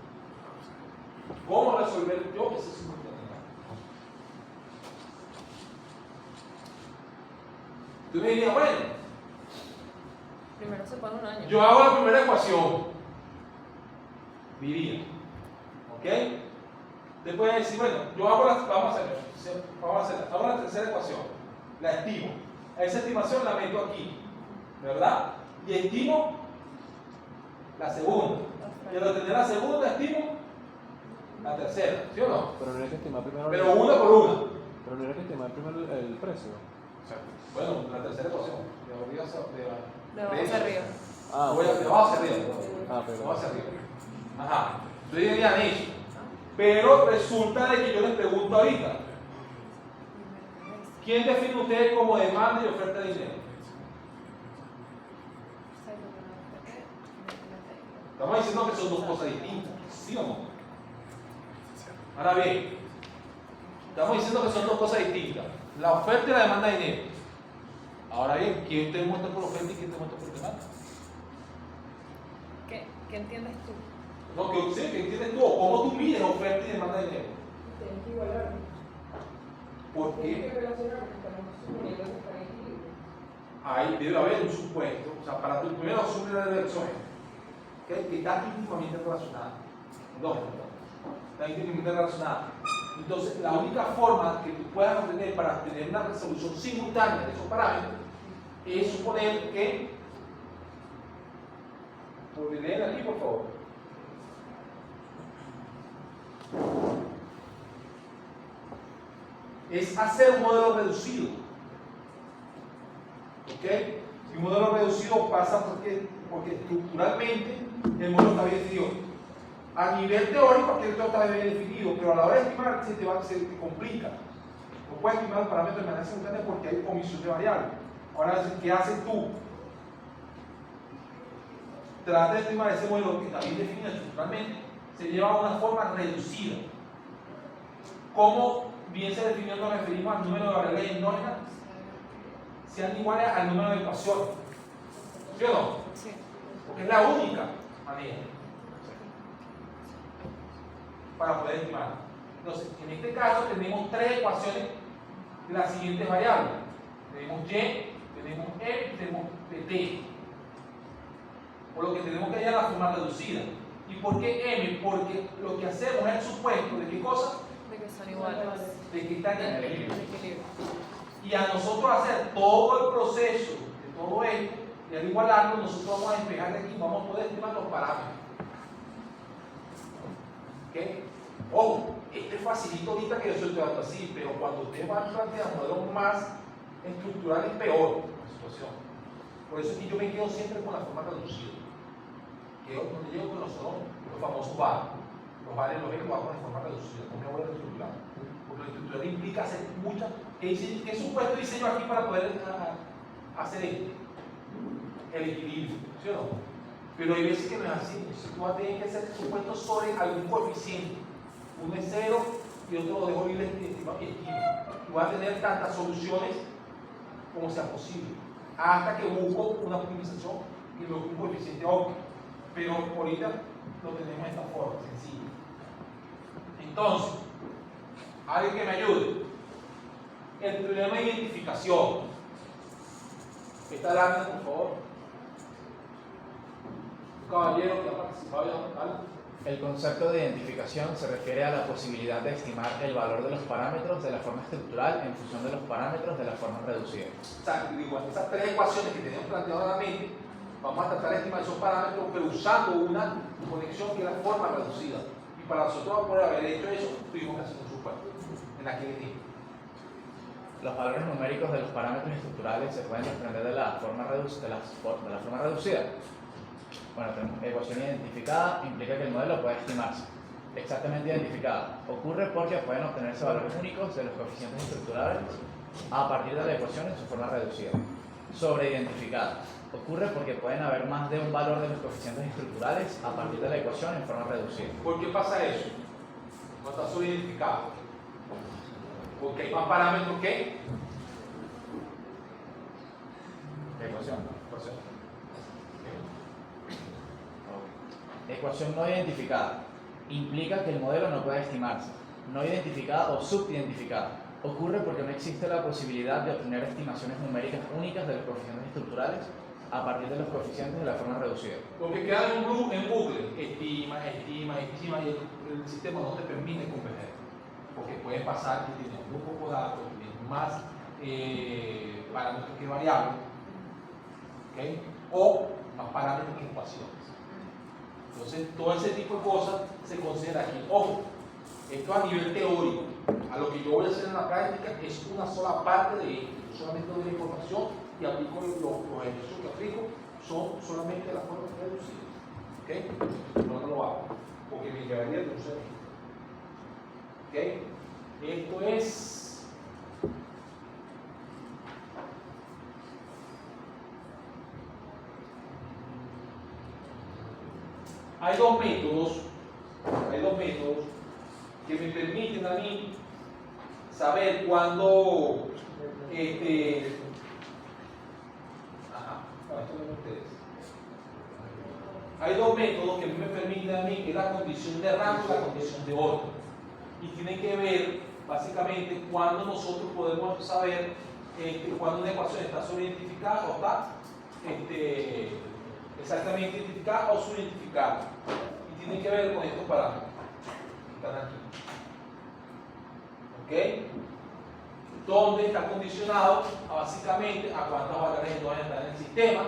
S1: ¿Cómo resolver yo ese simultáneo? Tú me dirías, bueno,
S3: Primero se pone un año.
S1: yo hago la primera ecuación, diría, ¿ok? Después de decir, bueno, yo hago vamos a hacer, hago la tercera ecuación, la estimo. Esa estimación la meto aquí, ¿verdad? Y estimo la segunda. Y al tener la segunda, estimo la tercera, ¿sí o no?
S6: Pero no hay que estimar primero.
S1: Pero una por una.
S6: Pero no hay que estimar primero el precio.
S1: Bueno, la tercera ecuación, de
S3: De abajo hacia arriba.
S6: Ah,
S1: de abajo hacia arriba.
S6: Ah,
S1: De
S6: pero.
S1: abajo hacia arriba. Ajá. Entonces dirían eso. Pero resulta de que yo les pregunto ahorita, ¿quién define ustedes como demanda y oferta de dinero? Estamos diciendo que son dos cosas distintas, ¿sí o no? Ahora bien, estamos diciendo que son dos cosas distintas, la oferta y la demanda de dinero. Ahora bien, ¿quién te muestra por oferta y quién te muestra por demanda?
S3: ¿Qué entiendes tú?
S1: No, que sí, que entiendes tú, cómo tú mides oferta y demanda de dinero.
S4: Tienen que igualar.
S1: ¿Por
S4: Tienen
S1: qué?
S4: que relacionar porque estamos suponiendo que están en equilibrio.
S1: Ahí debe haber un supuesto, o sea, para tu primero asumir la relación, que está íntimamente relacionada. No, está íntimamente relacionada. Entonces, la única forma que tú puedas obtener para tener una resolución simultánea de esos parámetros es suponer que, leen aquí por favor. Es hacer un modelo reducido. ¿Ok? Y un modelo reducido pasa porque estructuralmente el modelo está bien definido. A nivel teórico, aquí todo está bien definido, pero a la hora de estimar se te complica. No puedes estimar los parámetros de manera simultánea porque hay omisión de variables. Ahora, ¿qué haces tú? Trata de estimar ese modelo que está bien definido estructuralmente, se lleva a una forma reducida. ¿Cómo bien se definió? Nos referimos al número de variables endógenas sean iguales al número de ecuaciones. ¿Sí o no?
S3: Sí.
S1: Porque es la única manera para poder estimar. Entonces, en este caso tenemos tres ecuaciones de las siguientes variables. Tenemos Y, tenemos E y tenemos T. Por lo que tenemos que hallar la forma reducida. ¿Y por qué M? Porque lo que hacemos es el supuesto de qué cosa?
S3: De que son iguales.
S1: De que están en equilibrio.
S3: De equilibrio.
S1: Y a nosotros hacer todo el proceso de todo esto, y al igualarlo, nosotros vamos a despejar de aquí, vamos a poder estimar los parámetros. ¿Ok? Ojo, este facilito ahorita que yo estoy dando así, pero cuando ustedes van a plantear modelos más estructurales, peor la situación. Por eso es que yo me quedo siempre con la forma reducida. Que es donde llego con los famosos VAR. Los VAR los hago en forma reducida, no me voy a estructurar. Porque la estructural implica hacer muchas. ¿Qué supuesto hice yo aquí para poder hacer esto? El equilibrio, ¿sí o no? Pero hay veces que no es así. Entonces tú vas a tener que hacer supuestos sobre algún coeficiente. Uno es 0 y otro lo dejo libre estimado y esquina. Tú vas a tener tantas soluciones como sea posible. Hasta que busco una optimización y luego un coeficiente óptimo. Pero ahorita lo tenemos de esta forma, sencilla. Entonces, alguien que me ayude. El problema de identificación. Esta lámina, por favor. Un caballero que ha participado ya, ¿vale?
S8: El concepto de identificación se refiere a la posibilidad de estimar el valor de los parámetros de la forma estructural en función de los parámetros de la forma reducida.
S1: O sea, igual, esas tres ecuaciones que tenemos planteadas en la mente, vamos a tratar de estimar esos parámetros, pero usando una conexión que es la forma reducida. Y para nosotros poder haber hecho eso, tuvimos que hacer un supuesto en aquel tiempo.
S8: Los valores numéricos de los parámetros estructurales se pueden desprender de la forma reducida. Bueno, tenemos ecuación identificada, implica que el modelo puede estimarse. Exactamente identificada. Ocurre porque pueden obtenerse valores únicos de los coeficientes estructurales a partir de la ecuación en su forma reducida. Sobreidentificada. Ocurre porque pueden haber más de un valor de los coeficientes estructurales a partir de la ecuación en forma reducida.
S1: ¿Por qué pasa eso? No está sobreidentificado. Porque hay más parámetros que
S8: Ecuación. Ecuación no identificada. Implica que el modelo no puede estimarse. No identificada o subidentificada. Ocurre porque no existe la posibilidad de obtener estimaciones numéricas únicas de los coeficientes estructurales a partir de los coeficientes de la forma reducida.
S1: porque queda en bucle, estima, y el sistema no te permite converger. Porque puede pasar que tienes muy pocos datos, tienes más parámetros que variables, ¿okay? O más parámetros que ecuaciones. Entonces, todo ese tipo de cosas se considera aquí. Ojo, esto a nivel teórico. A lo que yo voy a hacer en la práctica es una sola parte de esto. Yo solamente doy la información y aplico los ejercicios que aplico, son solamente las formas reducidas. ¿Ok? No lo hago, porque me llevaría de un ser. ¿Ok? Esto es. Hay dos métodos que me permiten a mí saber cuándo esto no me interesa. Hay dos métodos que me permiten a mí, que es la condición de rango y la condición de orden. Y tienen que ver básicamente cuándo nosotros podemos saber cuándo una ecuación está sobreidentificada o está exactamente identificada o subidentificada. Y tiene que ver con estos parámetros que están aquí. ¿Ok? Donde está condicionado básicamente a cuántas variables entonces están en el sistema,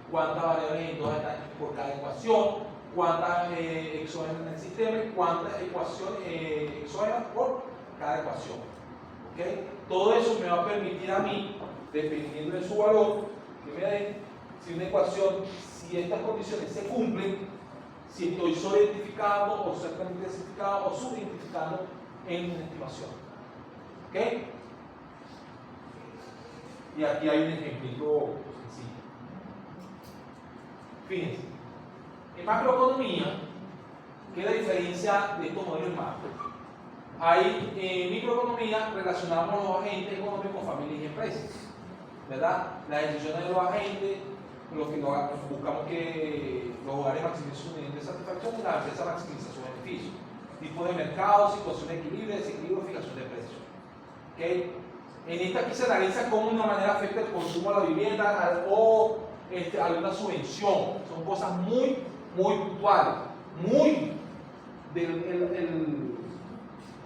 S1: cuántas variables entonces están por cada ecuación, cuántas exógenas en el sistema y cuántas ecuaciones exógenas por cada ecuación. ¿Okay? Todo eso me va a permitir a mí, dependiendo de su valor, que me den si una ecuación, si estas condiciones se cumplen, si estoy sobreidentificando o exactamente identificado o subidentificando en una estimación. ¿Ok? Y aquí hay un ejemplito sencillo. Fíjense, en macroeconomía, ¿qué es la diferencia de estos modelos macro? Ahí en microeconomía relacionamos los agentes económicos con familias y empresas, ¿verdad? Las decisiones de los agentes, lo que buscamos que los hogares maximicen su nivel de satisfacción y la empresa maximiza sus beneficios. Tipo de mercado, situación de equilibrio, desequilibrio, fijación de precios. ¿Okay? En esta aquí se analiza cómo de una manera afecta el consumo de la vivienda o alguna subvención. Son cosas muy puntuales, muy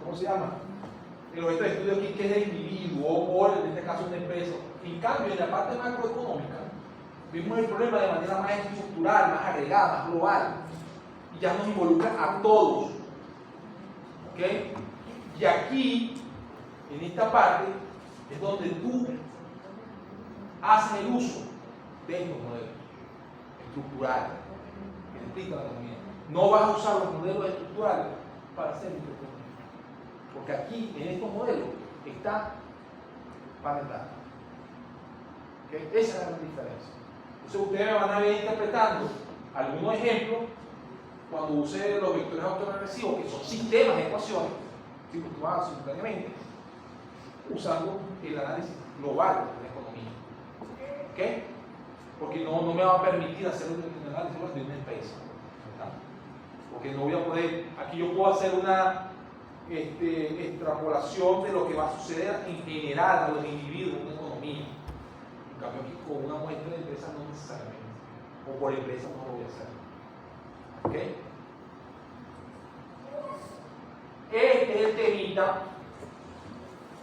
S1: ¿cómo se llama? El objeto de estudio aquí que es el individuo o en este caso una empresa. En cambio, en la parte macroeconómica, vimos el problema de manera más estructural, más agregada, más global. Y ya nos involucra a todos. ¿Ok? Y aquí, en esta parte, es donde tú haces el uso de estos modelos estructurales que te explica la economía. No vas a usar los modelos estructurales para hacer microeconomía, porque aquí en estos modelos está parametrado. ¿Okay? Esa es la gran diferencia. Entonces ustedes me van a ver interpretando algunos ejemplos cuando use los vectores autorregresivos, que son sistemas de ecuaciones simultaneadas simultáneamente, usando el análisis global de la economía. ¿Ok? Porque no me va a permitir hacer un análisis de una empresa. ¿Verdad? Porque no voy a poder, aquí yo puedo hacer una extrapolación de lo que va a suceder en general a los individuos en una economía. En cambio aquí con una muestra de empresa no necesariamente. O por empresa no lo voy a hacer. ¿Ok? Este es el temita.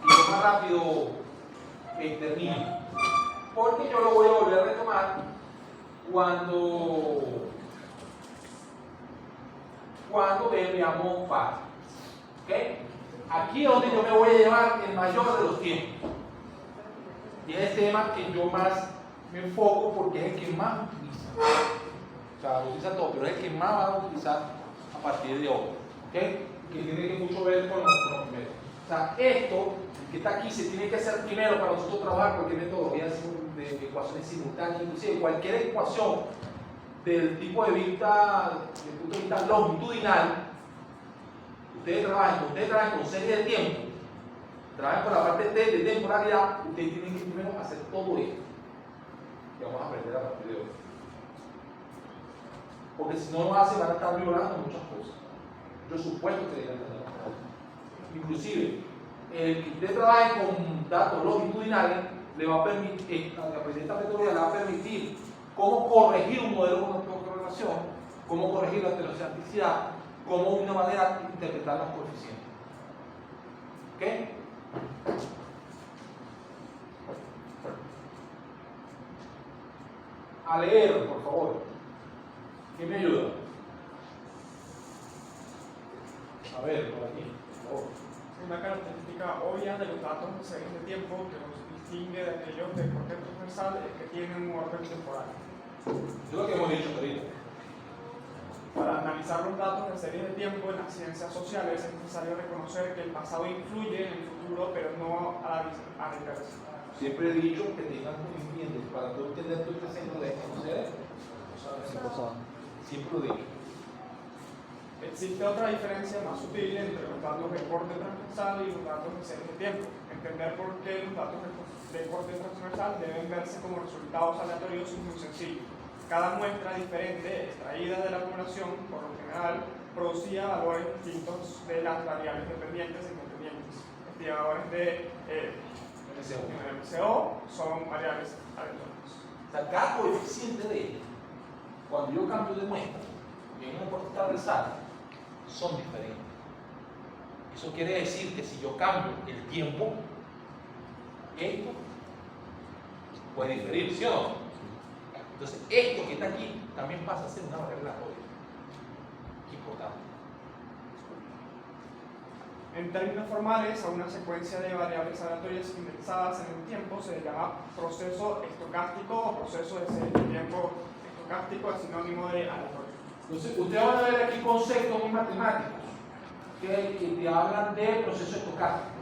S1: Y lo más rápido termino. Porque yo lo voy a volver a retomar cuando veamos fácil. ¿Okay? Aquí es donde yo me voy a llevar el mayor de los tiempos. Y es el tema que yo más me enfoco porque es el que más utiliza. O sea, lo utiliza todo, pero es el que más va a utilizar a partir de hoy. ¿Ok? Que tiene que mucho ver con lo primero. O sea, esto que está aquí se tiene que hacer primero para nosotros trabajar cualquier metodología de ecuaciones simultáneas, inclusive cualquier ecuación del tipo de vista, del punto de vista longitudinal. Ustedes trabajan con serie de tiempo, trabajan con la parte de temporalidad, ustedes tienen que primero hacer todo esto que vamos a aprender a partir de hoy. Porque si no lo hacen van a estar violando muchas cosas. Yo supuesto que deben tener. Inclusive, el que usted trabaje con datos longitudinales le va a permitir, la esta metodología le va a permitir cómo corregir un modelo con autocorrelación, cómo corregir la heteroceantricidad, cómo una manera de interpretar los coeficientes. ¿Ok? A leer, por favor. ¿Quién me ayuda? A ver, por aquí, por favor.
S9: Una característica obvia de los datos de series de tiempo que los distingue de aquellos de corte transversal es que tienen un orden temporal.
S1: Eso es lo que hemos dicho ahorita.
S9: Para analizar los datos de series de tiempo en las ciencias sociales es necesario reconocer que el pasado influye en el futuro, pero no a la inversa.
S1: Siempre he dicho que tengan coeficientes para tú entender tu presente de conocer. Siempre lo he dicho.
S9: Existe otra diferencia más sutil entre los datos de corte transversal y los datos de series de tiempo. Entender por qué los datos de corte transversal deben verse como resultados aleatorios es muy sencillo. Cada muestra diferente extraída de la acumulación, por lo general, producía valores distintos de las variables dependientes e independientes. Estimadores de MCO son variables aleatorias.
S1: O sea, cada coeficiente de ellos, cuando yo cambio de muestra, en una corte transversal, son diferentes. Eso quiere decir que si yo cambio el tiempo, esto puede diferir, ¿sí o no? Entonces, esto que está aquí también pasa a ser una variable aleatoria. Qué importante.
S9: En términos formales, a una secuencia de variables aleatorias indexadas en el tiempo se le llama proceso estocástico o proceso de serie de tiempo estocástico, es sinónimo de aleatorio.
S1: Entonces, ustedes van a ver aquí conceptos muy matemáticos que te hablan de proceso estocástico.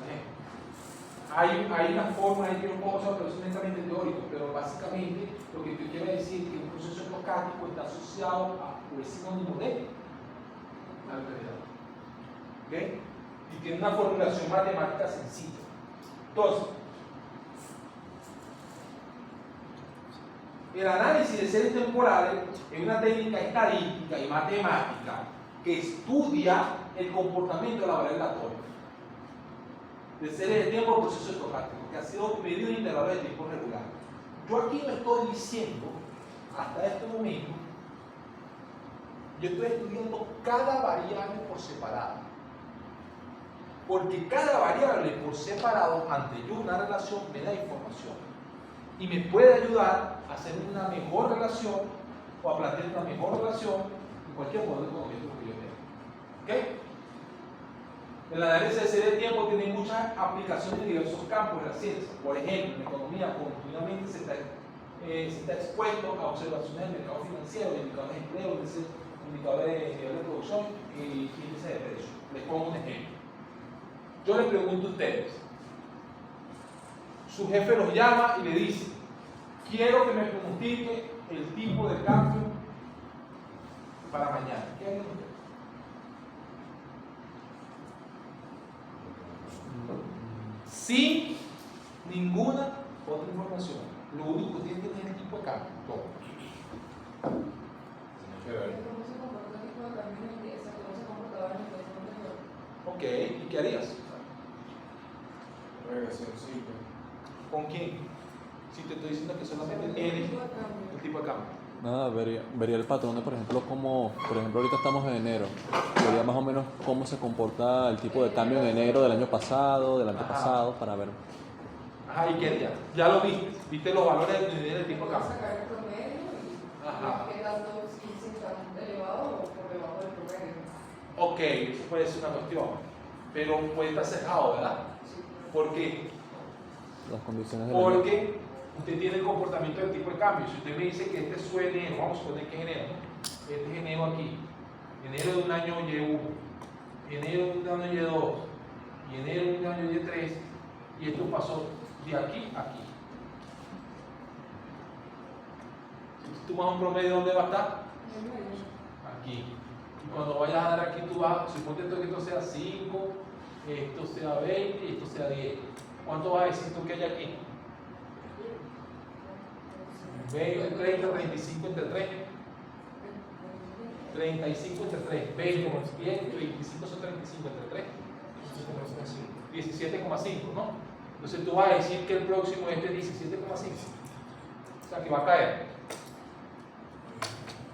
S1: Hay una forma, hay una cosa, pero es netamente teórico, pero básicamente lo que te quiere decir es que un proceso estocástico está asociado a un sinónimo de aleatoriedad. ¿Ok? Y tiene una formulación matemática sencilla. Entonces, el análisis de series temporales es una técnica estadística y matemática que estudia el comportamiento de la variable aleatoria de series de tiempo o proceso estocástico, que ha sido medido en intervalos de tiempo regular. Yo aquí me estoy diciendo, hasta este momento, yo estoy estudiando cada variable por separado. Porque cada variable por separado, ante yo una relación, me da información. Y me puede ayudar a hacer una mejor relación o a plantear una mejor relación en cualquier modelo económico que yo tenga. ¿Ok? El análisis de serie de tiempo tiene muchas aplicaciones en diversos campos de la ciencia. Por ejemplo, en economía continuamente se está expuesto a observaciones del mercado financiero, de indicadores de empleo, indicadores de nivel de producción y índices de precios. Les pongo un ejemplo. Yo les pregunto a ustedes, su jefe los llama y le dice, quiero que me pronostique el tipo de cambio para mañana. ¿Qué harían ustedes? Sin ninguna otra información. Lo único que tiene que tener es el tipo de cambio. Todo.
S4: ¿Cómo se comporta el tipo de cambio en el día? ¿Cómo se comportaba en el día anterior?
S1: Ok, ¿y qué harías?
S5: Regresión simple.
S1: ¿Con quién? Si te estoy diciendo que solamente tienes el tipo de cambio.
S6: Nada, vería el patrón de, por ejemplo, como, por ejemplo, ahorita estamos en enero. Vería más o menos cómo se comporta el tipo de cambio en enero del año pasado, del antepasado, para ver.
S1: Ajá, ¿y qué harías? Ya lo viste. Viste los valores del tipo de cambio.
S4: Sacar el promedio y
S1: Ajá.
S4: qué tanto si están elevados o por debajo del promedio.
S1: Ok, eso puede ser una cuestión. Pero puede estar cerrado, ¿verdad? Porque
S6: Las condiciones del año.
S1: Porque usted tiene el comportamiento del tipo de cambio. Si usted me dice que este es su enero, vamos a suponer que es enero, ¿no? Este es enero aquí, enero de un año Y1, enero de un año Y2, y enero de un año Y3, y esto pasó de aquí a aquí. Si tú tomas un promedio, ¿dónde va a estar? Aquí. Y cuando vayas a dar aquí, tú vas, suponte que esto sea 5, esto sea 20 y esto sea 10. ¿Cuánto vas a decir tú que hay aquí? 20, 30, 35 entre 3. 35 entre 3. 20, 10, 25 son 35 entre 3. 17,5, ¿no? Entonces tú vas a decir que el próximo es de 17,5. O sea que va a caer.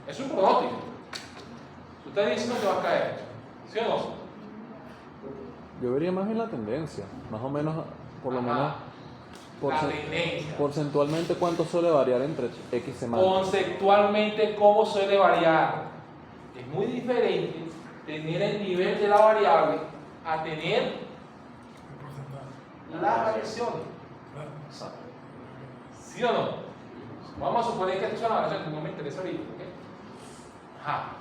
S1: Es un pronóstico. Tú estás diciendo que va a caer. ¿Sí o no?
S6: Yo vería más en la tendencia, más o menos, por lo menos,
S1: La tendencia.
S6: porcentualmente cuánto suele variar entre X semanas.
S1: Conceptualmente, ¿cómo suele variar? Es muy diferente tener el nivel de la variable a tener las variaciones. ¿Sí o no? Vamos a suponer que esto es una variación que no me interesa ahorita. ¿Okay? Ajá.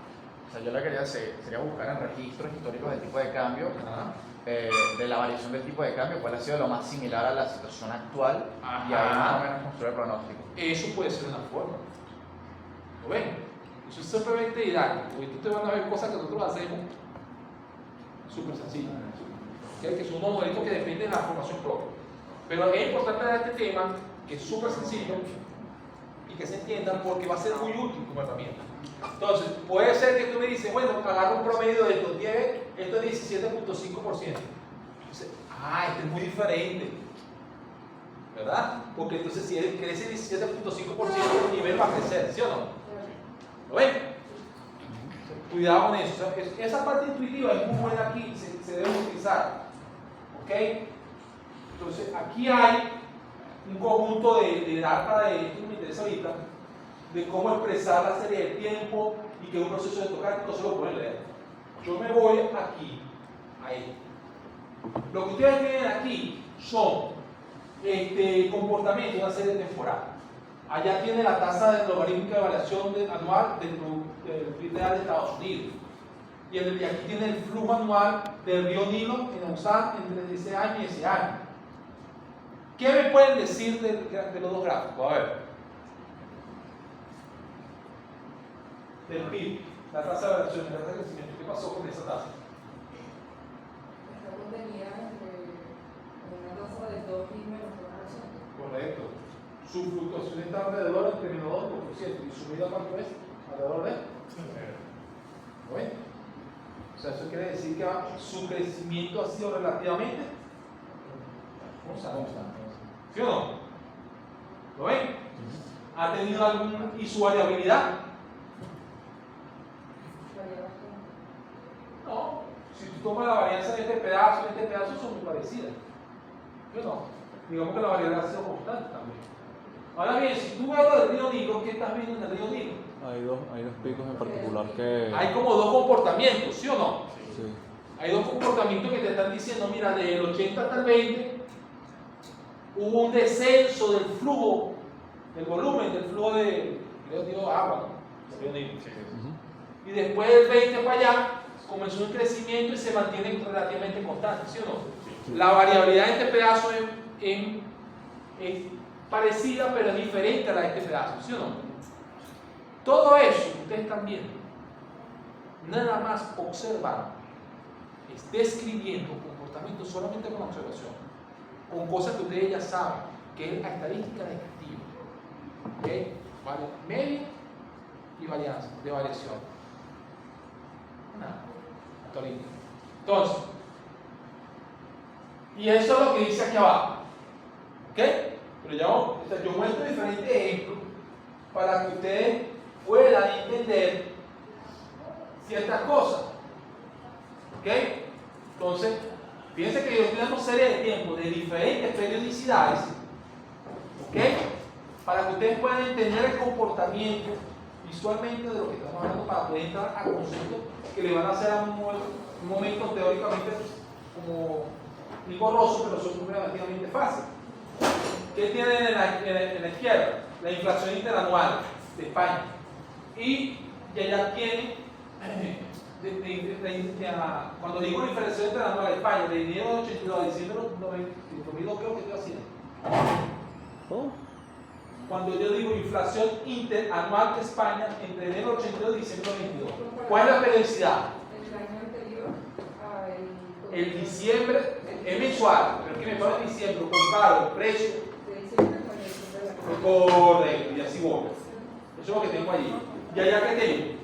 S8: O sea, yo lo que quería hacer sería buscar en registros históricos del tipo de cambio,
S1: Ajá.
S8: de la variación del tipo de cambio, cuál ha sido lo más similar a la situación actual, y
S1: Ajá.
S8: ahí más o menos construir el pronóstico.
S1: Eso puede ser una forma. ¿Lo ven? Eso es simplemente didáctico. Y tú te van a ver cosas que nosotros hacemos súper sencillas. ¿Okay? Que son unos modelitos que dependen de la formación propia. Pero es importante dar este tema, que es súper sencillo y que se entienda porque va a ser muy útil como herramienta. Entonces, puede ser que tú me dices, bueno, agarra un promedio de estos 10, esto es 17.5%. Entonces, este es muy diferente. ¿Verdad? Porque entonces si él crece 17.5%, el nivel va a crecer, ¿sí o no? ¿Lo ven? Cuidado con eso. O sea, esa parte intuitiva es muy buena aquí, se debe utilizar. ¿Ok? Entonces, aquí hay un conjunto de data de esto que me interesa ahorita, de cómo expresar la serie de tiempo y que es un proceso de estocástico se lo pueden leer. Yo me voy aquí, ahí. Lo que ustedes tienen aquí son comportamiento de una serie temporal. Allá tiene la tasa de logarítmica de variación anual del PIB real de Estados Unidos. Y aquí tiene el flujo anual del río Nilo en Ausán entre ese año y ese año. ¿Qué me pueden decir de los dos gráficos? A ver. Del PIB, la tasa de variación, la tasa de crecimiento. ¿Qué pasó con esa tasa?
S4: Está contenida entre una tasa de 2 y menos 1%.
S1: Correcto. Su fluctuación está alrededor entre menos 2 y 1%. ¿Y su vida cuánto es? Alrededor de 90. O sea, eso quiere decir que su crecimiento ha sido relativamente constante. ¿Sí o no? ¿Lo ven? ¿Ha tenido algún y su variabilidad? No. Si tú tomas la varianza de este pedazo son muy parecidas. ¿Sí o no? Digamos que la variabilidad ha sido constante también. Ahora bien, si tú ves lo del río Nilo, ¿qué estás viendo en el río Nilo?
S6: Hay dos picos en particular que...
S1: Hay como dos comportamientos, ¿sí o no?
S6: Sí.
S1: Hay dos comportamientos que te están diciendo, mira, del 80 hasta el 20 hubo un descenso del flujo, del volumen, del flujo de, creo que digo, agua, ¿no? Y después del 20 para allá comenzó un crecimiento y se mantiene relativamente constante, ¿sí o no? La variabilidad de este pedazo es parecida, pero es diferente a la de este pedazo, ¿sí o no? Todo eso que ustedes están viendo, nada más observando, es describiendo comportamientos solamente con observación, con cosas que ustedes ya saben, que es la estadística descriptiva, ¿okay? Media y varianza, de variación. Nada, hasta ahorita. Entonces, y eso es lo que dice aquí abajo, ¿ok? Pero yo muestro diferentes ejemplos para que ustedes puedan entender ciertas cosas. ¿Ok? Entonces, fíjense que yo tenemos serie de tiempos de diferentes periodicidades. ¿Ok? Para que ustedes puedan entender el comportamiento visualmente de lo que estamos hablando para poder entrar a conceptos que le van a hacer a un momento teóricamente como engorroso, pero son relativamente fáciles. ¿qué tienen en la izquierda? La inflación interanual de España. Y ya tienen, cuando digo la inflación interanual de España, de enero de 82 a diciembre de 2002, creo que estoy haciendo.
S6: ¿Cómo?
S1: Cuando yo digo inflación interanual de España entre enero de 82 y diciembre de 22. ¿Cuál es la periodicidad?
S4: El año anterior a
S1: El diciembre es mensual, pero es que mensual en diciembre, comparo el precio.
S4: de diciembre con el diciembre de la actual.
S1: Correcto, y así voy. Eso es lo que tengo allí. Y allá que tengo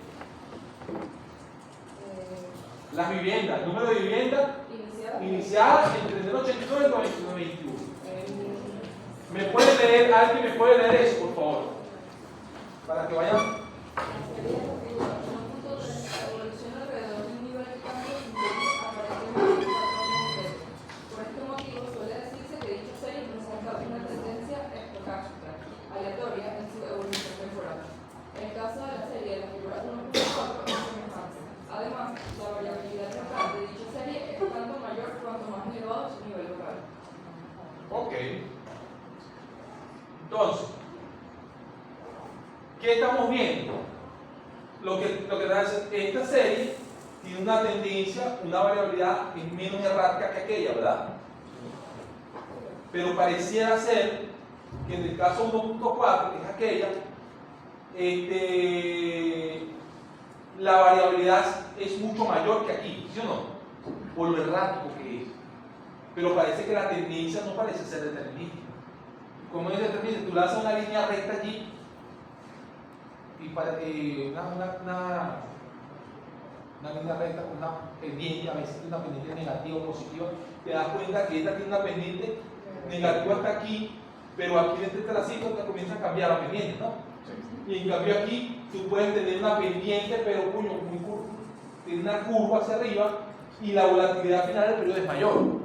S1: las viviendas, el número de viviendas iniciadas entre enero 82 y 1921. ¿Me puede leer, alguien me puede leer eso, por favor? Para que vayan.
S4: Evoluciona alrededor de un nivel de cambio aparentemente por este motivo suele decirse que dicha serie presenta una tendencia estocástica, aleatoria en su evolución temporal. En el caso de la serie de la figura 1.4 es semejante. Además, la variabilidad local de dicha serie es tanto mayor cuanto más elevado su nivel local.
S1: Ok. Entonces, ¿qué estamos viendo? Lo que esta serie tiene una tendencia, una variabilidad que es menos errática que aquella, ¿verdad? Pero pareciera ser que en el caso 1.4, que es aquella, la variabilidad es mucho mayor que aquí, ¿sí o no? Por lo errático que es. Pero parece que la tendencia no parece ser determinística. Como es determinante, tú lanzas una línea recta allí y para una línea recta con una pendiente, a veces tiene una pendiente negativa o positiva, te das cuenta que esta tiene una pendiente negativa hasta aquí, pero aquí dentro de la cifra te comienza a cambiar la pendiente, ¿no? Y en cambio aquí tú puedes tener una pendiente, pero muy curva, tiene una curva hacia arriba y la volatilidad final del periodo es mayor.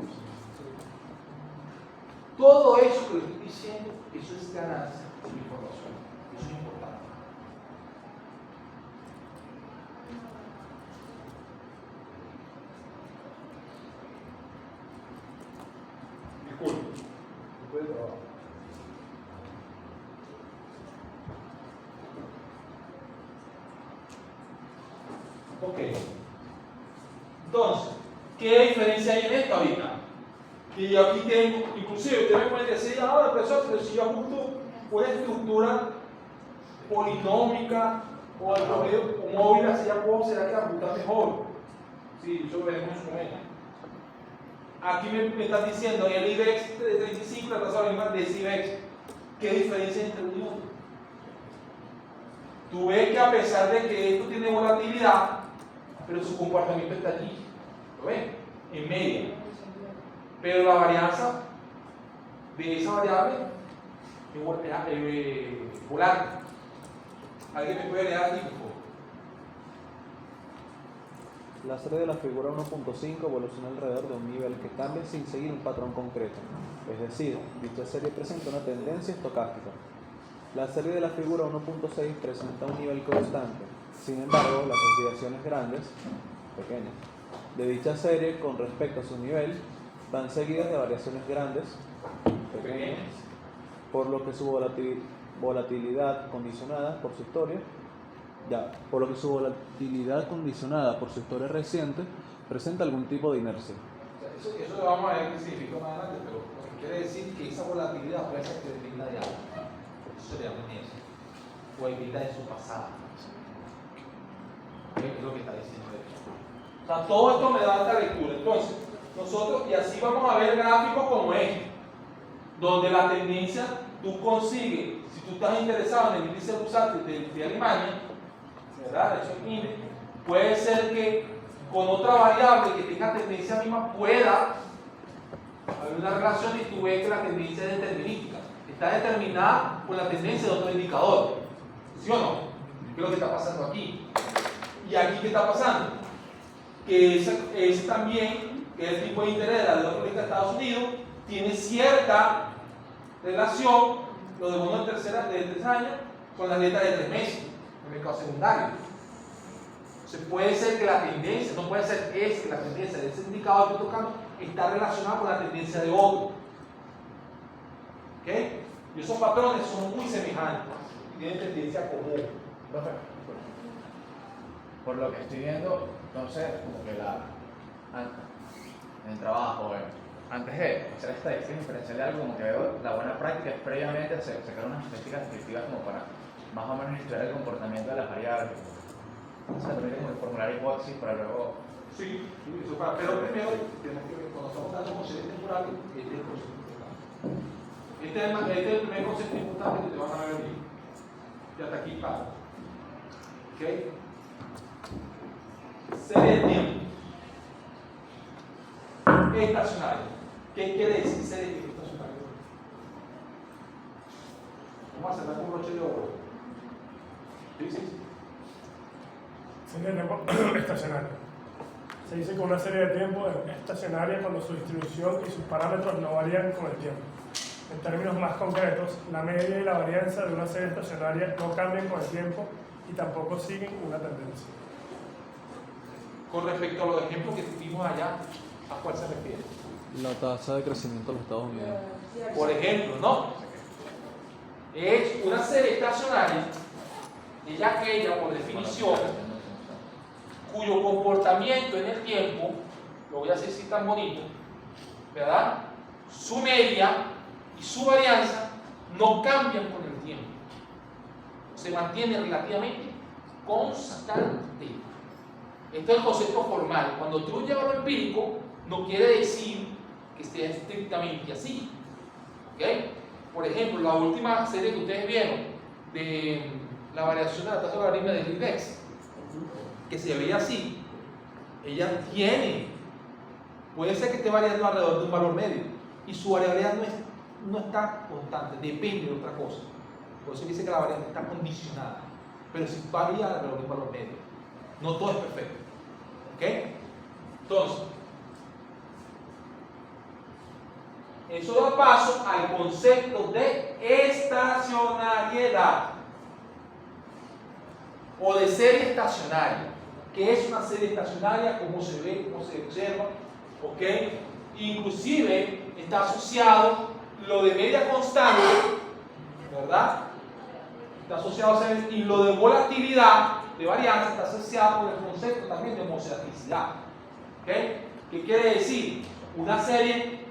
S1: Todo eso que le estoy diciendo, eso es ganancia de información. Eso es importante. Disculpe. Después de trabajo. Ok. Entonces, ¿qué diferencia hay en esto ahorita? Y yo aquí tengo, inclusive usted me puede decir, ahora profesor, pero si yo ajusto una estructura polinómica o el promedio móvil, así ya puedo, será que ajusta mejor. Sí, eso lo veremos en su momento. Aquí me están diciendo el IBEX de 35, la tasa de IBEX. ¿Qué diferencia hay entre uno y otro? Tú ves que a pesar de que esto tiene volatilidad, pero su comportamiento está allí. ¿Lo ven? En media. Pero la varianza de esa variable es volátil. ¿Alguien me puede leer aquí, por favor?
S6: La serie de la figura 1.5 evoluciona alrededor de un nivel que cambia sin seguir un patrón concreto. Es decir, dicha serie presenta una tendencia estocástica. La serie de la figura 1.6 presenta un nivel constante. Sin embargo, las desviaciones grandes, pequeñas, de dicha serie con respecto a su nivel van seguidas de variaciones grandes, pequeñas, por lo que su volatilidad condicionada por su historia reciente presenta algún tipo de inercia.
S1: Eso lo vamos a ver qué significa más adelante, pero lo que quiere decir que esa volatilidad puede ser que dependa de algo. Eso se llama inercia. O habilidad de su pasada. Es lo que está diciendo eso. O sea, todo esto me da esta lectura. Entonces, nosotros, y así vamos a ver gráficos como este, donde la tendencia tú consigues, si tú estás interesado en el índice bursátil de Alemania, ¿verdad? Eso es índice, puede ser que con otra variable que tenga tendencia misma pueda haber una relación y tú ves que la tendencia es determinística. Está determinada por la tendencia de otro indicador. ¿Sí o no? ¿Qué es lo que está pasando aquí? ¿Y aquí qué está pasando? Que ese también, que es el tipo de interés de la deuda pública de Estados Unidos, tiene cierta relación, lo de bonos de 3 años, con las letras de 3 meses, en el mercado secundario. Entonces puede ser que la tendencia, no puede ser que la tendencia de ese indicador que estoy tocando está relacionada con la tendencia de otro. ¿Ok? Y esos patrones son muy semejantes y tienen tendencia común.
S8: Profe, por lo que estoy viendo, entonces, como que en el trabajo, antes de hacer estadísticas diferenciales de algo, como que veo la buena práctica es previamente sacar unas estadísticas descriptivas como para más o menos estudiar el comportamiento de las variables. O sea, también como formular hipótesis para luego...
S1: Sí, eso para, pero primero tenemos que ver, cuando estamos dando conceptos temporales, este es el concepto importante. Este es el primer concepto importante que te van a ver aquí. Y hasta aquí para. ¿Ok? Serie de tiempo. Estacionario. ¿Qué quiere decir serie de tiempo estacionario? Vamos a hacer un broche de oro. ¿Sí?
S2: Serie de tiempo estacionario. Se dice que una serie de tiempo es estacionaria cuando su distribución y sus parámetros no varían con el tiempo. En términos más concretos, la media y la varianza de una serie estacionaria no cambian con el tiempo y tampoco siguen una tendencia.
S1: Con respecto a los ejemplos que vimos allá, ¿a cuál se refiere?
S6: La tasa de crecimiento de los Estados Unidos.
S1: Por ejemplo, ¿no? Es una serie estacionaria, es aquella, por definición, cuyo comportamiento en el tiempo, lo voy a decir así tan bonito, ¿verdad? Su media y su varianza no cambian con el tiempo. Se mantiene relativamente constante. Esto es el concepto formal. Cuando tú llevas lo empírico, no quiere decir que esté estrictamente así. ¿Ok? Por ejemplo, la última serie que ustedes vieron de la variación de la tasa logarítmica del index, que se veía así, ella puede ser que esté variando alrededor de un valor medio y su variabilidad no está constante, depende de otra cosa. Por eso dice que la variabilidad está condicionada, pero sí varía alrededor de un valor medio. No todo es perfecto. ¿Ok? Entonces, eso da paso al concepto de estacionariedad o de serie estacionaria. ¿Qué es una serie estacionaria? ¿Cómo se ve? ¿Cómo se observa? ¿Ok? Inclusive está asociado lo de media constante, ¿verdad? Está asociado a y lo de volatilidad, de varianza, está asociado con el concepto también de homocerasticidad. ¿Ok? ¿Qué quiere decir? Una serie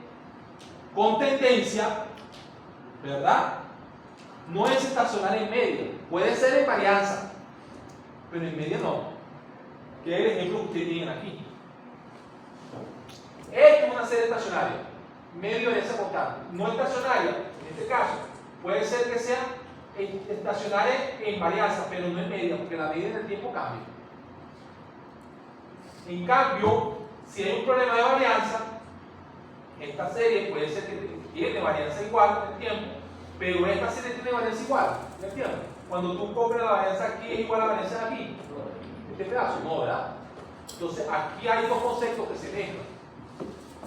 S1: con tendencia, ¿verdad? No es estacionaria en media, puede ser en varianza, pero en media no. Que es el ejemplo que ustedes tienen aquí. Esto es una serie estacionaria, medio de esa constante. No estacionaria, en este caso, puede ser que sea estacionaria en varianza, pero no en media, porque la medida en el tiempo cambia. En cambio, si hay un problema de varianza, esta serie puede ser que tiene varianza igual en el tiempo, pero esta serie tiene varianza igual en el tiempo. Cuando tú cobras la varianza aquí, es igual a la varianza de aquí. Este pedazo, no, ¿verdad? Entonces, aquí hay dos conceptos que se mezclan.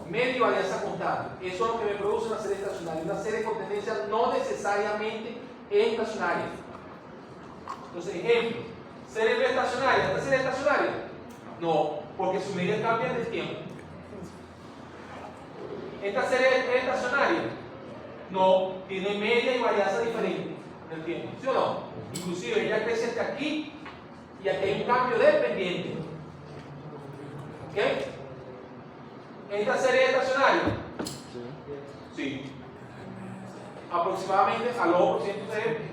S1: Medio y varianza constante. Eso es lo que me produce una serie estacionaria. Una serie con tendencia no necesariamente estacionaria. Entonces, ejemplo, serie no estacionaria. ¿Esta serie estacionaria? No, porque su medida cambia en el tiempo. ¿Esta serie es estacionaria? No, tiene media y varianza diferente en el tiempo. ¿Sí o no? Inclusive ella crece hasta aquí y aquí hay un cambio dependiente. ¿Ok? ¿Esta serie es estacionaria? Sí. Aproximadamente al 2%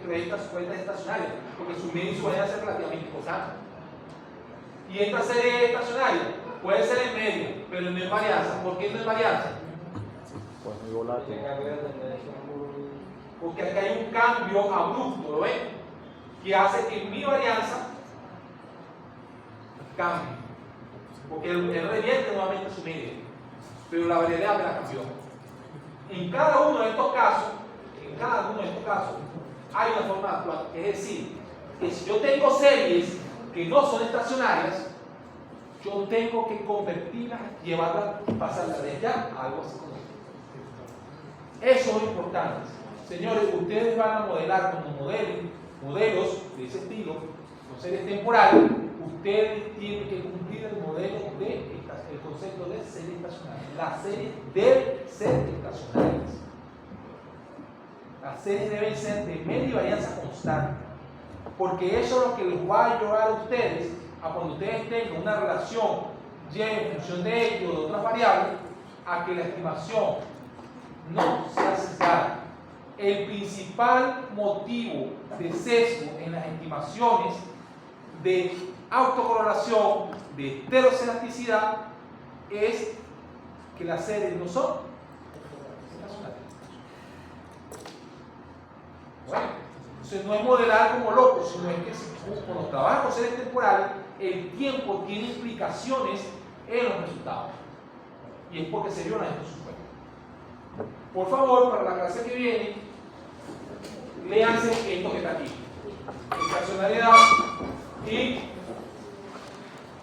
S1: de estas cuentas estacionarias, porque su media y su varianza es relativamente constante. ¿Y esta serie es estacionaria? Puede ser en medio, pero no es varianza. ¿Por qué no es varianza?
S6: Pues muy volátil.
S1: Porque acá hay un cambio abrupto, ¿lo ven? Que hace que mi varianza cambie. Porque él revierte nuevamente su media, pero la variabilidad me la cambió. En cada uno de estos casos, hay una forma de actuar. Es decir, que si yo tengo series que no son estacionarias, yo tengo que convertirlas, llevarlas, pasarlas de ya a algo así como esto. Eso es lo importante. Señores, ustedes van a modelar como modelos de ese estilo, con series temporales. Ustedes tienen que cumplir el modelo el concepto de serie estacionaria. Las series deben ser estacionarias. Las las series deben ser de media y varianza constante, porque eso es lo que les va a llevar a ustedes a cuando ustedes tengan una relación Y en función de X o de otras variables, a que la estimación no sea sesgada. El principal motivo de sesgo en las estimaciones de autocorrelación, de heteroselasticidad, es que las series no son estacionarias. Bueno, entonces no es modelar como loco, sino es que cuando trabajan con series temporales, el tiempo tiene implicaciones en los resultados. Y es porque se violan estos supuestos. Por favor, para la clase que viene, léanse esto que está aquí. Estacionalidad y